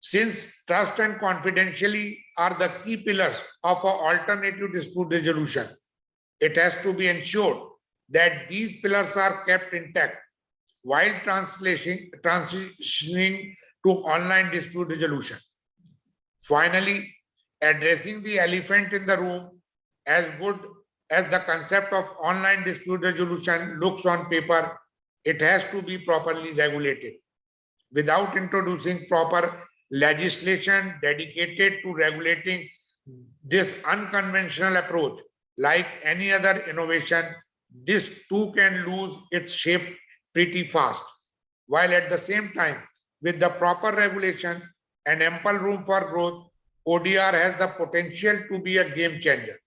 Since trust and confidentiality are the key pillars of an alternative dispute resolution, it has to be ensured that these pillars are kept intact while transitioning to online dispute resolution. Finally, addressing the elephant in the room, as good as the concept of online dispute resolution looks on paper, it has to be properly regulated. Without introducing proper legislation dedicated to regulating this unconventional approach, like any other innovation, this too can lose its shape pretty fast. While at the same time, with the proper regulation and ample room for growth, ODR has the potential to be a game changer.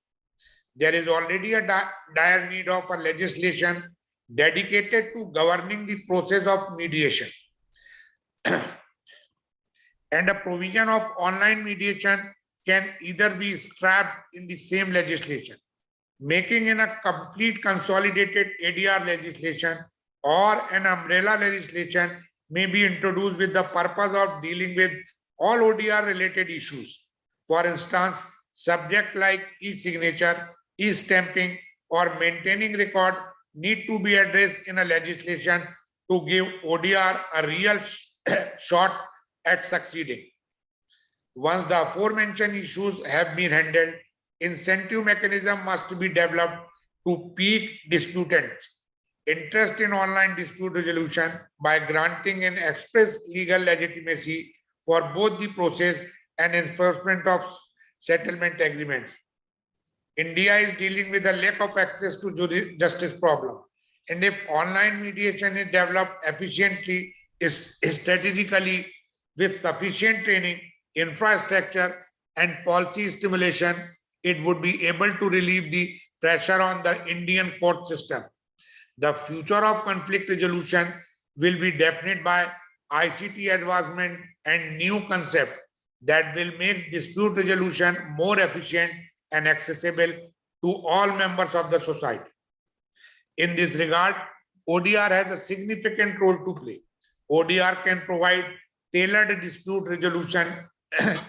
There is already a dire need of a legislation dedicated to governing the process of mediation. And a provision of online mediation can either be strapped in the same legislation, making in a complete consolidated ADR legislation, or an umbrella legislation may be introduced with the purpose of dealing with all ODR related issues. For instance, subject like e-signature, e-stamping, or maintaining record need to be addressed in a legislation to give ODR a real shot at succeeding. Once the aforementioned issues have been handled, incentive mechanism must be developed to pique disputants' interest in online dispute resolution by granting an express legal legitimacy for both the process and enforcement of settlement agreements. India is dealing with a lack of access to justice problem. And if online mediation is developed efficiently, strategically, with sufficient training, infrastructure, and policy stimulation, it would be able to relieve the pressure on the Indian court system. The future of conflict resolution will be defined by ICT advancement and new concept that will make dispute resolution more efficient and accessible to all members of the society. In this regard, ODR has a significant role to play. ODR can provide tailored dispute resolution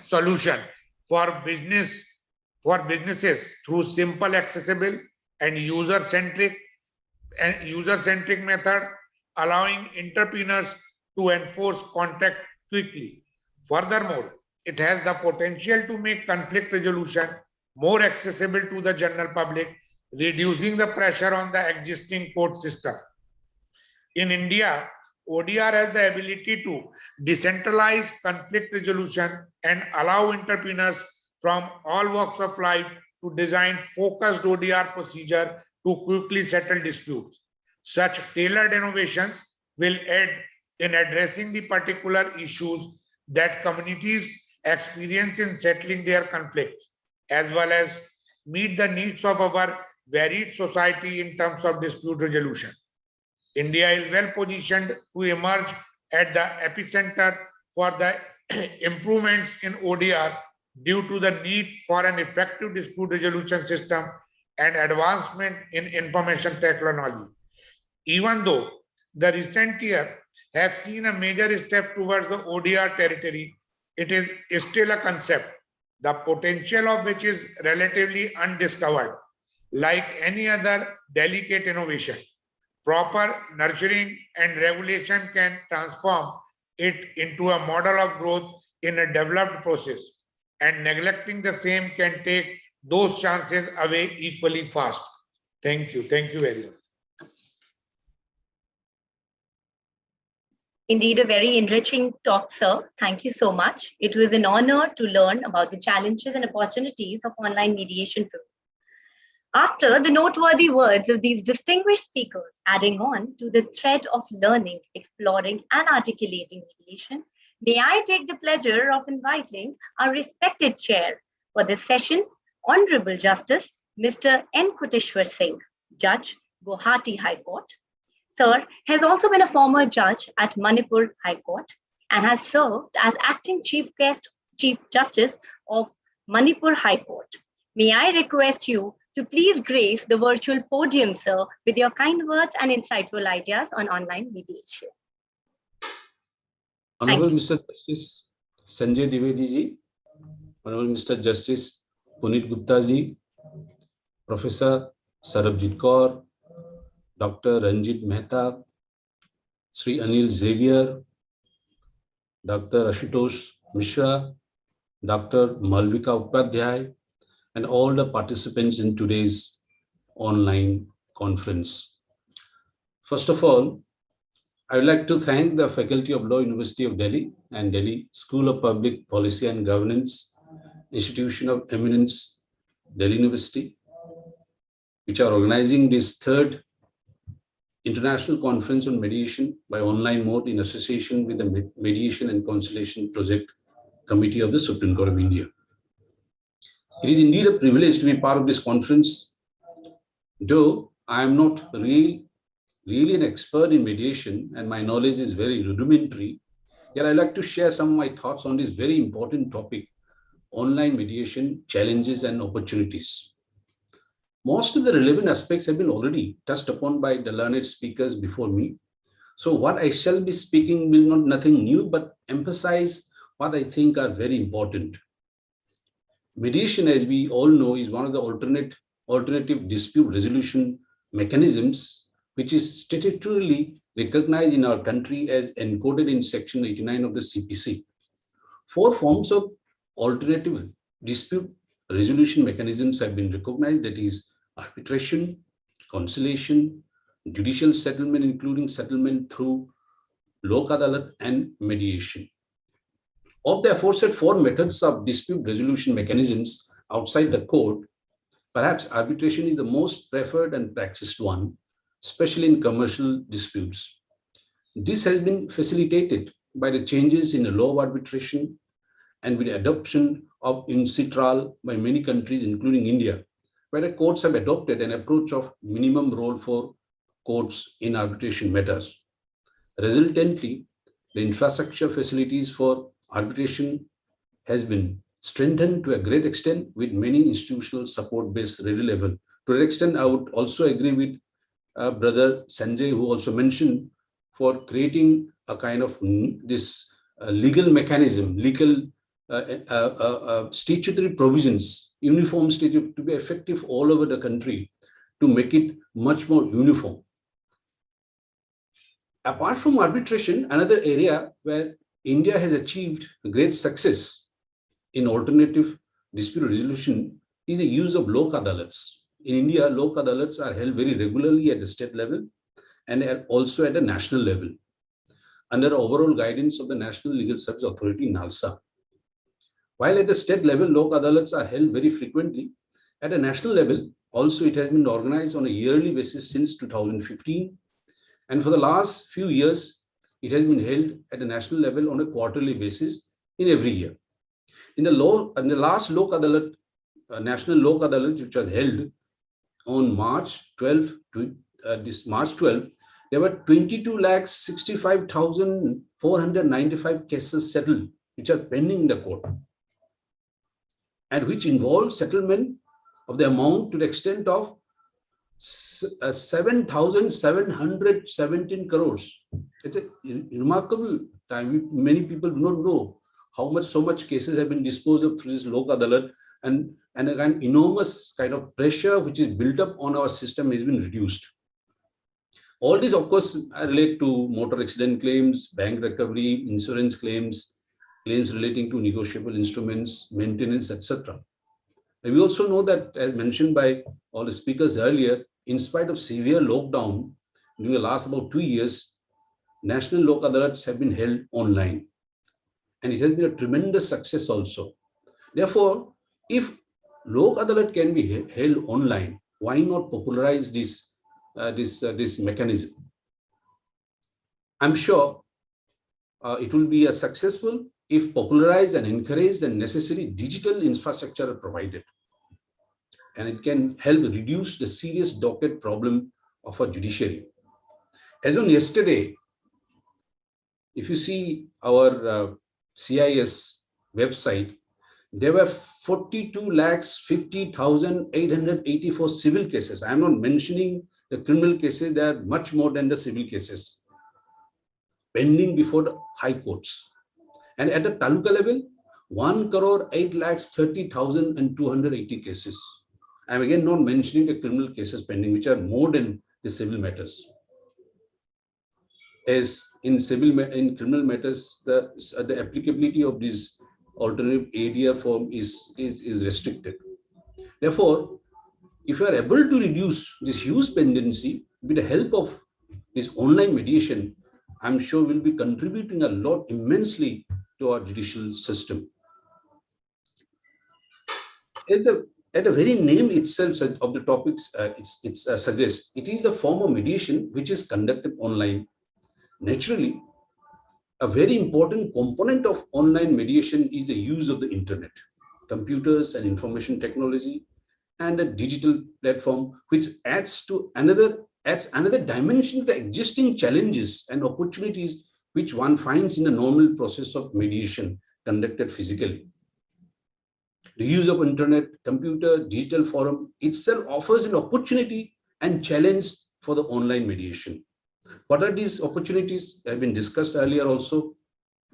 solution for businesses through simple, accessible, and user-centric method, allowing entrepreneurs to enforce contract quickly. Furthermore, it has the potential to make conflict resolution more accessible to the general public, reducing the pressure on the existing court system. In India, ODR has the ability to decentralize conflict resolution and allow entrepreneurs from all walks of life to design focused ODR procedure to quickly settle disputes. Such tailored innovations will aid in addressing the particular issues that communities experience in settling their conflicts, as well as meet the needs of our varied society in terms of dispute resolution. India is well positioned to emerge at the epicenter for the improvements in ODR due to the need for an effective dispute resolution system and advancement in information technology. Even though the recent year have seen a major step towards the ODR territory, it is still a concept, the potential of which is relatively undiscovered. Like any other delicate innovation, proper nurturing and regulation can transform it into a model of growth in a developed process, and neglecting the same can take those chances away equally fast. Thank you. Thank you very much. Indeed, a very enriching talk, sir. Thank you so much. It was an honor to learn about the challenges and opportunities of online mediation for me. After the noteworthy words of these distinguished speakers, adding on to the thread of learning, exploring, and articulating mediation, may I take the pleasure of inviting our respected chair for this session, Honorable Justice Mr. N. Kuteshwar Singh, Judge, Guwahati High Court. Sir has also been a former judge at Manipur High Court and has served as acting Chief Justice of Manipur High Court. May I request you to please grace the virtual podium, sir, with your kind words and insightful ideas on online mediation. Honorable Mr. Justice Sanjay Dwivedi ji, Honorable Mr. Justice Puneet Gupta ji, Professor Sarabjit Kaur, Dr. Ranjeet Mehta, Shri Anil Xavier, Dr. Ashutosh Mishra, Dr. Malvika Upadhyay, and all the participants in today's online conference. First of all, I would like to thank the Faculty of Law, University of Delhi and Delhi School of Public Policy and Governance, Institution of Eminence, Delhi University, which are organizing this third International Conference on Mediation by online mode in association with the Mediation and Conciliation Project Committee of the Supreme Court of India. It is indeed a privilege to be part of this conference. Though I am not really an expert in mediation and my knowledge is very rudimentary, yet I'd like to share some of my thoughts on this very important topic, online mediation, challenges and opportunities. Most of the relevant aspects have been already touched upon by the learned speakers before me. So what I shall be speaking will not nothing new, but emphasize what I think are very important. Mediation, as we all know, is one of the alternative dispute resolution mechanisms, which is statutorily recognized in our country as encoded in Section 89 of the CPC. 4 forms of alternative dispute resolution mechanisms have been recognized, that is arbitration, conciliation, judicial settlement, including settlement through Lok Adalat, and mediation. Of the aforesaid 4 methods of dispute resolution mechanisms outside the court, perhaps arbitration is the most preferred and practiced one, especially in commercial disputes. This has been facilitated by the changes in the law of arbitration and with the adoption of UNCITRAL by many countries, including India, where the courts have adopted an approach of minimum role for courts in arbitration matters. Resultantly, the infrastructure facilities for arbitration has been strengthened to a great extent with many institutional support based ready level. To that extent, I would also agree with Brother Sanjay, who also mentioned for creating a kind of this legal mechanism, legal statutory provisions, uniform statute to be effective all over the country to make it much more uniform. Apart from arbitration, another area where India has achieved great success in alternative dispute resolution is the use of Lok Adalats. In India, Lok Adalats are held very regularly at the state level and are also at a national level under overall guidance of the National Legal Service Authority, NALSA. While at the state level, Lok Adalats are held very frequently, at a national level, also it has been organized on a yearly basis since 2015. And for the last few years, it has been held at a national level on a quarterly basis in every year. In the last Lok Adalat, National Lok Adalat, which was held on March 12, there were 22,65,495 cases settled, which are pending in the court. and which involved settlement of the amount to the extent of 7,717 crores. It's a remarkable time. Many people do not know how so much cases have been disposed of through this Lok Adalat, and an enormous kind of pressure which is built up on our system has been reduced. All these, of course, relate to motor accident claims, bank recovery, insurance claims, claims relating to negotiable instruments, maintenance, etc. And we also know that, as mentioned by all the speakers earlier, in spite of severe lockdown during the last about 2 years, national Lok Adalats have been held online. And it has been a tremendous success also. Therefore, if Lok Adalat can be held online, why not popularize this mechanism? I'm sure it will be successful if popularized and encouraged and necessary digital infrastructure are provided. And it can help reduce the serious docket problem of our judiciary. As on yesterday, if you see our CIS website, there were 42,50,884 civil cases. I am not mentioning the criminal cases. There are much more than the civil cases pending before the high courts. And at the taluka level, 1,08,30,280 cases. I am again not mentioning the criminal cases pending, which are more than the civil matters. As in criminal matters, the applicability of this alternative ADR form is restricted. Therefore, if you are able to reduce this huge pendency with the help of this online mediation, I'm sure we'll be contributing a lot immensely to our judicial system. At the very name itself of the topics, it suggests it is the form of mediation which is conducted online. Naturally, a very important component of online mediation is the use of the internet, computers and information technology, and a digital platform, which adds another dimension to the existing challenges and opportunities which one finds in the normal process of mediation conducted physically. The use of internet, computer, digital forum itself offers an opportunity and challenge for the online mediation. What are these opportunities? Have been discussed earlier also.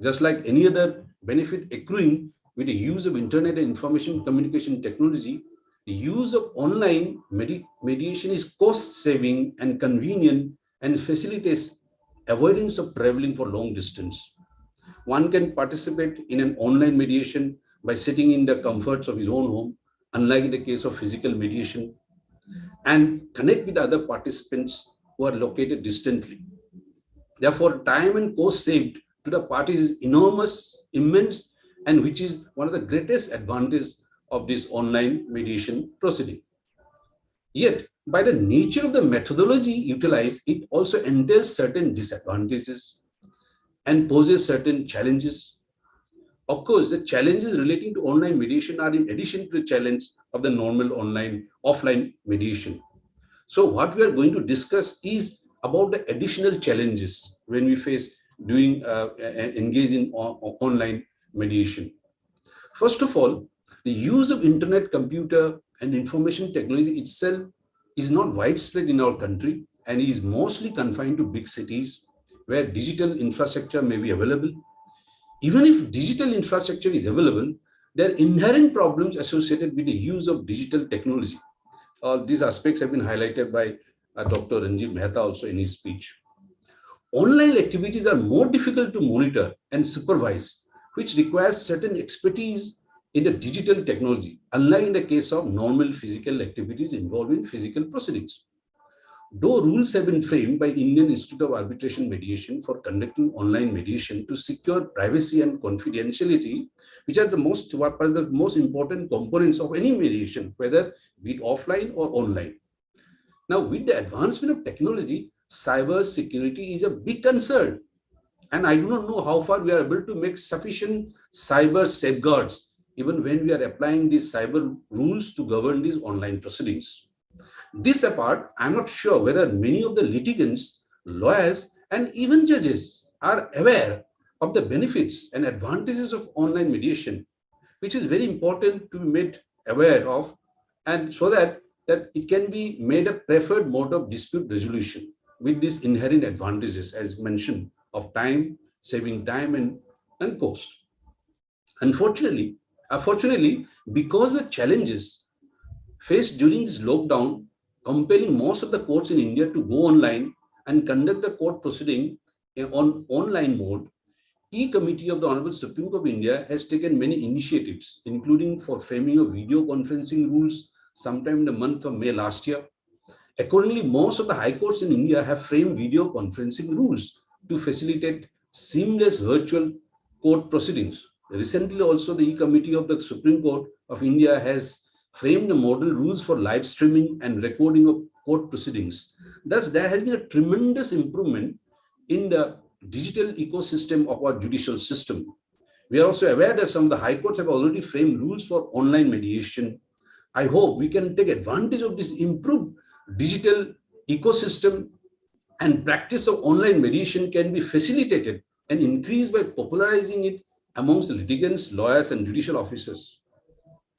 Just like any other benefit accruing with the use of internet and information communication technology, the use of online mediation is cost-saving and convenient and facilitates avoidance of traveling for long distance. One can participate in an online mediation by sitting in the comforts of his own home, unlike in the case of physical mediation, and connect with other participants who are located distantly. Therefore, time and cost saved to the parties is immense, and which is one of the greatest advantages of this online mediation proceeding. Yet, by the nature of the methodology utilized, it also entails certain disadvantages and poses certain challenges. Of course, the challenges relating to online mediation are in addition to the challenge of the normal offline mediation. So what we are going to discuss is about the additional challenges when we face engage in online mediation. First of all, the use of internet, computer, and information technology itself is not widespread in our country and is mostly confined to big cities where digital infrastructure may be available. Even if digital infrastructure is available, there are inherent problems associated with the use of digital technology. These aspects have been highlighted by Dr. Ranjeet Mehta also in his speech. Online activities are more difficult to monitor and supervise, which requires certain expertise in the digital technology, unlike in the case of normal physical activities involving physical proceedings. Though rules have been framed by Indian Institute of Arbitration Mediation for conducting online mediation to secure privacy and confidentiality, which are the most important components of any mediation, whether be it offline or online. Now, with the advancement of technology, cyber security is a big concern. And I do not know how far we are able to make sufficient cyber safeguards, even when we are applying these cyber rules to govern these online proceedings. This apart, I'm not sure whether many of the litigants, lawyers, and even judges are aware of the benefits and advantages of online mediation, which is very important to be made aware of, and so that it can be made a preferred mode of dispute resolution with these inherent advantages, as mentioned, of time, saving time and cost. Unfortunately, because the challenges faced during this lockdown, compelling most of the courts in India to go online and conduct the court proceeding on online mode, E-Committee of the Honorable Supreme Court of India has taken many initiatives, including for framing of video conferencing rules sometime in the month of May last year. Accordingly, most of the high courts in India have framed video conferencing rules to facilitate seamless virtual court proceedings. Recently, also, the E-Committee of the Supreme Court of India has framed the model rules for live streaming and recording of court proceedings. Thus, there has been a tremendous improvement in the digital ecosystem of our judicial system. We are also aware that some of the high courts have already framed rules for online mediation. I hope we can take advantage of this improved digital ecosystem, and practice of online mediation can be facilitated and increased by popularizing it amongst litigants, lawyers, and judicial officers.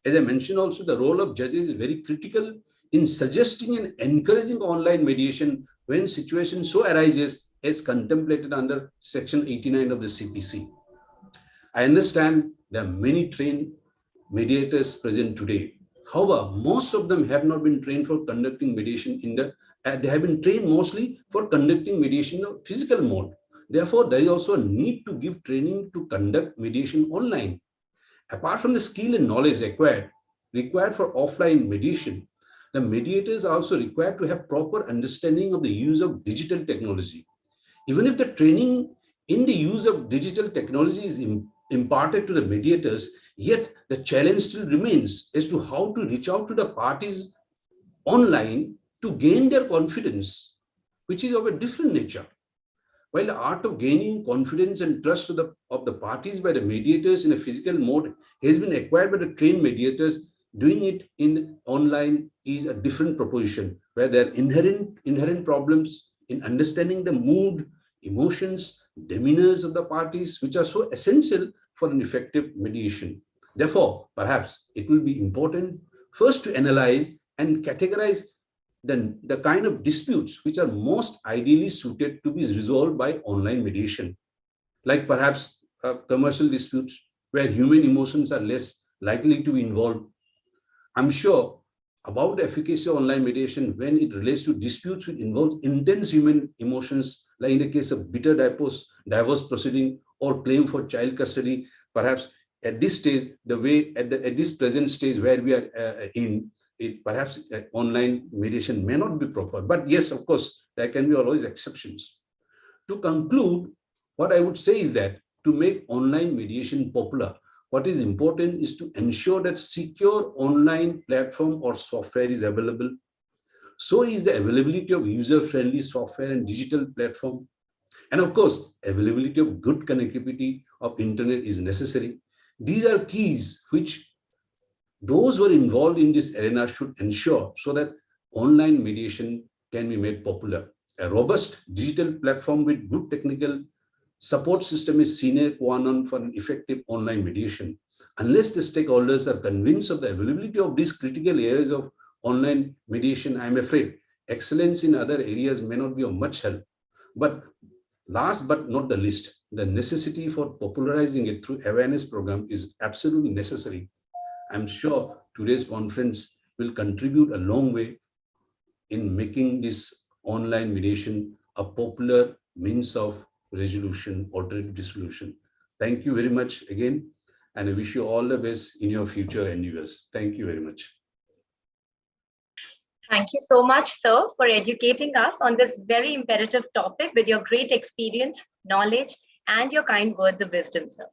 As I mentioned also, the role of judges is very critical in suggesting and encouraging online mediation when situations so arises as contemplated under Section 89 of the CPC. I understand there are many trained mediators present today. However, most of them have not been trained for conducting mediation they have been trained mostly for conducting mediation in a physical mode. Therefore, there is also a need to give training to conduct mediation online. Apart from the skill and knowledge required for offline mediation, the mediators are also required to have proper understanding of the use of digital technology. Even if the training in the use of digital technology is imparted to the mediators, yet the challenge still remains as to how to reach out to the parties online to gain their confidence, which is of a different nature. While the art of gaining confidence and trust of the parties by the mediators in a physical mode has been acquired by the trained mediators, doing it in online is a different proposition, where there are inherent problems in understanding the mood, emotions, demeanors of the parties, which are so essential for an effective mediation. Therefore, perhaps it will be important first to analyze and categorize the kind of disputes which are most ideally suited to be resolved by online mediation, like perhaps commercial disputes where human emotions are less likely to be involved. I'm sure about the efficacy of online mediation when it relates to disputes which involve intense human emotions, like in the case of bitter divorce proceeding or claim for child custody. Perhaps at this stage, at this present stage where we are perhaps online mediation may not be proper. But yes, of course, there can be always exceptions. To conclude, what I would say is that to make online mediation popular, what is important is to ensure that secure online platform or software is available. So is the availability of user-friendly software and digital platform. And of course, availability of good connectivity of internet is necessary. These are keys which those who are involved in this arena should ensure so that online mediation can be made popular. A robust digital platform with good technical support system is sine qua non for an effective online mediation. Unless the stakeholders are convinced of the availability of these critical areas of online mediation, I'm afraid excellence in other areas may not be of much help. But last but not the least, the necessity for popularizing it through awareness program is absolutely necessary. I'm sure today's conference will contribute a long way in making this online mediation a popular means of resolution, alternative dissolution. Thank you very much again, and I wish you all the best in your future endeavors. Thank you very much. Thank you so much, sir, for educating us on this very imperative topic with your great experience, knowledge, and your kind words of wisdom, sir.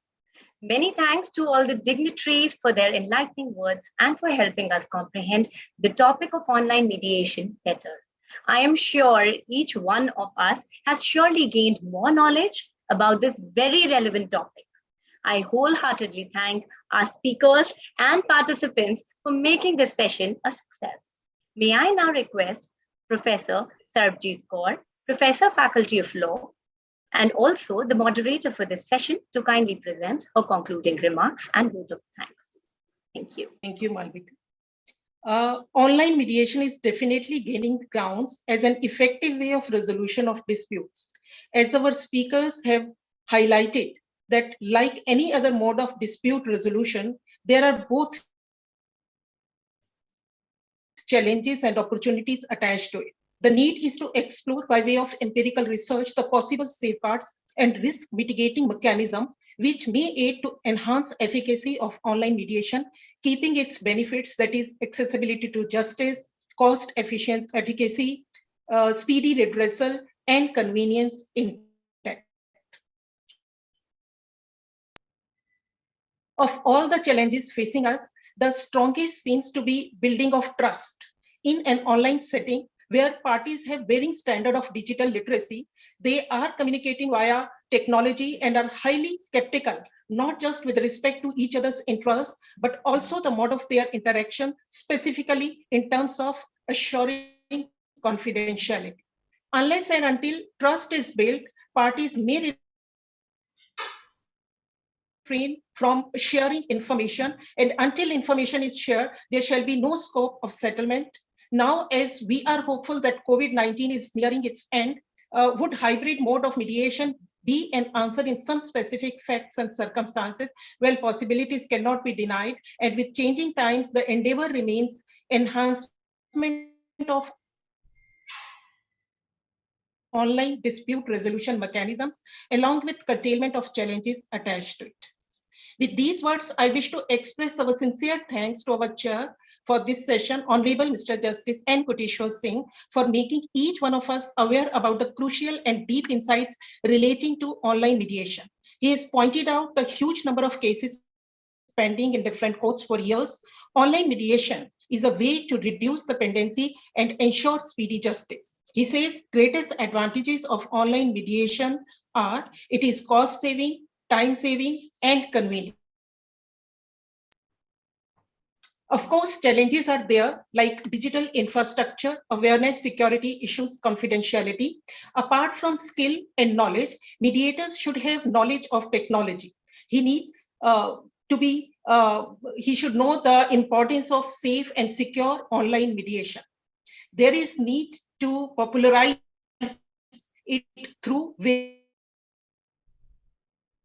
Many thanks to all the dignitaries for their enlightening words and for helping us comprehend the topic of online mediation better. I am sure each one of us has surely gained more knowledge about this very relevant topic. I wholeheartedly thank our speakers and participants for making this session a success. May I now request Professor Sarabjit Kaur, Professor, Faculty of Law, and also the moderator for this session to kindly present her concluding remarks and vote of thanks. Thank you. Thank you, Malvika. Online mediation is definitely gaining grounds as an effective way of resolution of disputes. As our speakers have highlighted, that like any other mode of dispute resolution, there are both challenges and opportunities attached to it. The need is to explore by way of empirical research the possible safeguards and risk mitigating mechanism which may aid to enhance efficacy of online mediation, keeping its benefits, that is accessibility to justice, cost efficient efficacy, speedy redressal, and convenience intact. Of all the challenges facing us, the strongest seems to be building of trust. In an online setting where parties have varying standard of digital literacy, they are communicating via technology and are highly skeptical, not just with respect to each other's interests, but also the mode of their interaction, specifically in terms of assuring confidentiality. Unless and until trust is built, parties may refrain from sharing information, and until information is shared, there shall be no scope of settlement. Now, as we are hopeful that COVID-19 is nearing its end, would hybrid mode of mediation be an answer in some specific facts and circumstances? Well, possibilities cannot be denied, and with changing times, the endeavor remains enhancement of online dispute resolution mechanisms, along with curtailment of challenges attached to it. With these words, I wish to express our sincere thanks to our chair for this session, Honorable Mr. Justice N. Koteshwar Singh, for making each one of us aware about the crucial and deep insights relating to online mediation. He has pointed out the huge number of cases pending in different courts for years. Online mediation is a way to reduce the pendency and ensure speedy justice. He says greatest advantages of online mediation are it is cost saving, time saving, and convenient. Of course, challenges are there like digital infrastructure, awareness, security issues, confidentiality. Apart from skill and knowledge, mediators should have knowledge of technology. He needs he should know the importance of safe and secure online mediation. There is need to popularize it through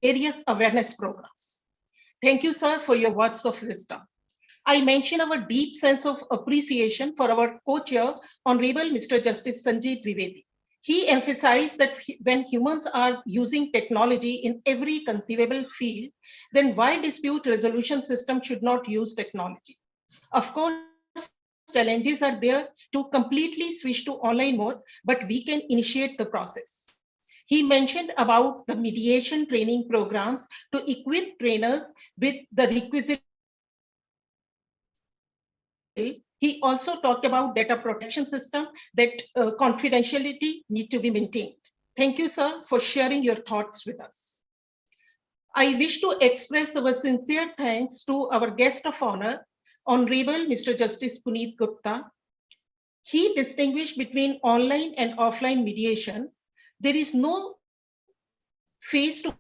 various awareness programs. Thank you, sir, for your words of wisdom. I mention our deep sense of appreciation for our co-chair, Honorable Mr. Justice Sanjay Dwivedi. He emphasized that when humans are using technology in every conceivable field, then why dispute resolution system should not use technology? Of course, challenges are there to completely switch to online mode, but we can initiate the process. He mentioned about the mediation training programs to equip trainers with the requisite. He also talked about data protection system that confidentiality need to be maintained. Thank you, sir, for sharing your thoughts with us. I wish to express our sincere thanks to our guest of honor, Honorable Mr. Justice Puneet Gupta. He distinguished between online and offline mediation. There is no face-to-face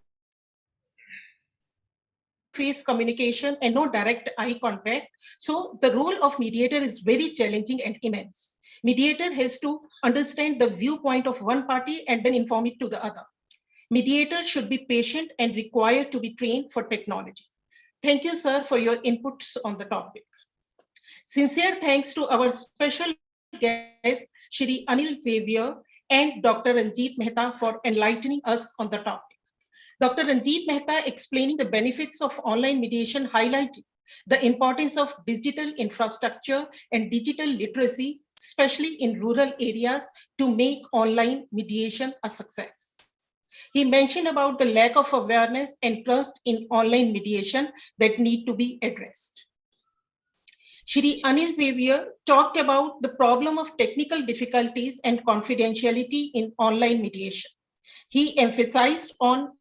communication and no direct eye contact. So the role of mediator is very challenging and immense. Mediator has to understand the viewpoint of one party and then inform it to the other. Mediator should be patient and required to be trained for technology. Thank you, sir, for your inputs on the topic. Sincere thanks to our special guests, Shri Anil, Xavier, and Dr. Ranjeet Mehta for enlightening us on the topic. Dr. Ranjeet Mehta explaining the benefits of online mediation, highlighting the importance of digital infrastructure and digital literacy, especially in rural areas, to make online mediation a success. He mentioned about the lack of awareness and trust in online mediation that need to be addressed. Shri Anil Xavier talked about the problem of technical difficulties and confidentiality in online mediation. He emphasized on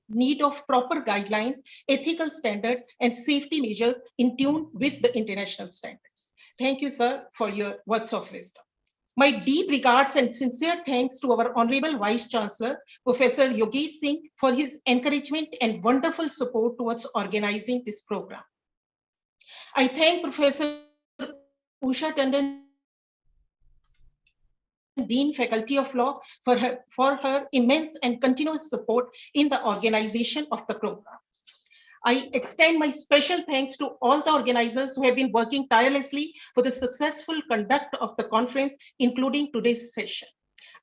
need of proper guidelines, ethical standards, and safety measures in tune with the international standards. Thank you, sir, for your words of wisdom. My deep regards and sincere thanks to our Honorable Vice Chancellor, Professor Yogesh Singh, for his encouragement and wonderful support towards organizing this program. I thank Professor Usha Tandon, Dean Faculty of Law, for her immense and continuous support in the organization of the program. I extend my special thanks to all the organizers who have been working tirelessly for the successful conduct of the conference, including today's session.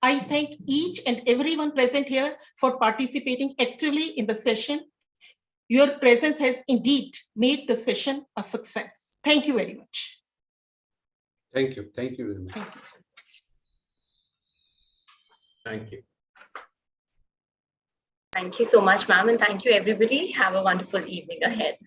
I thank each and everyone present here for participating actively in the session. Your presence has indeed made the session a success. Thank you very much. Thank you. Thank you very much. Thank you. Thank you. Thank you so much, ma'am, and thank you, everybody. Have a wonderful evening ahead.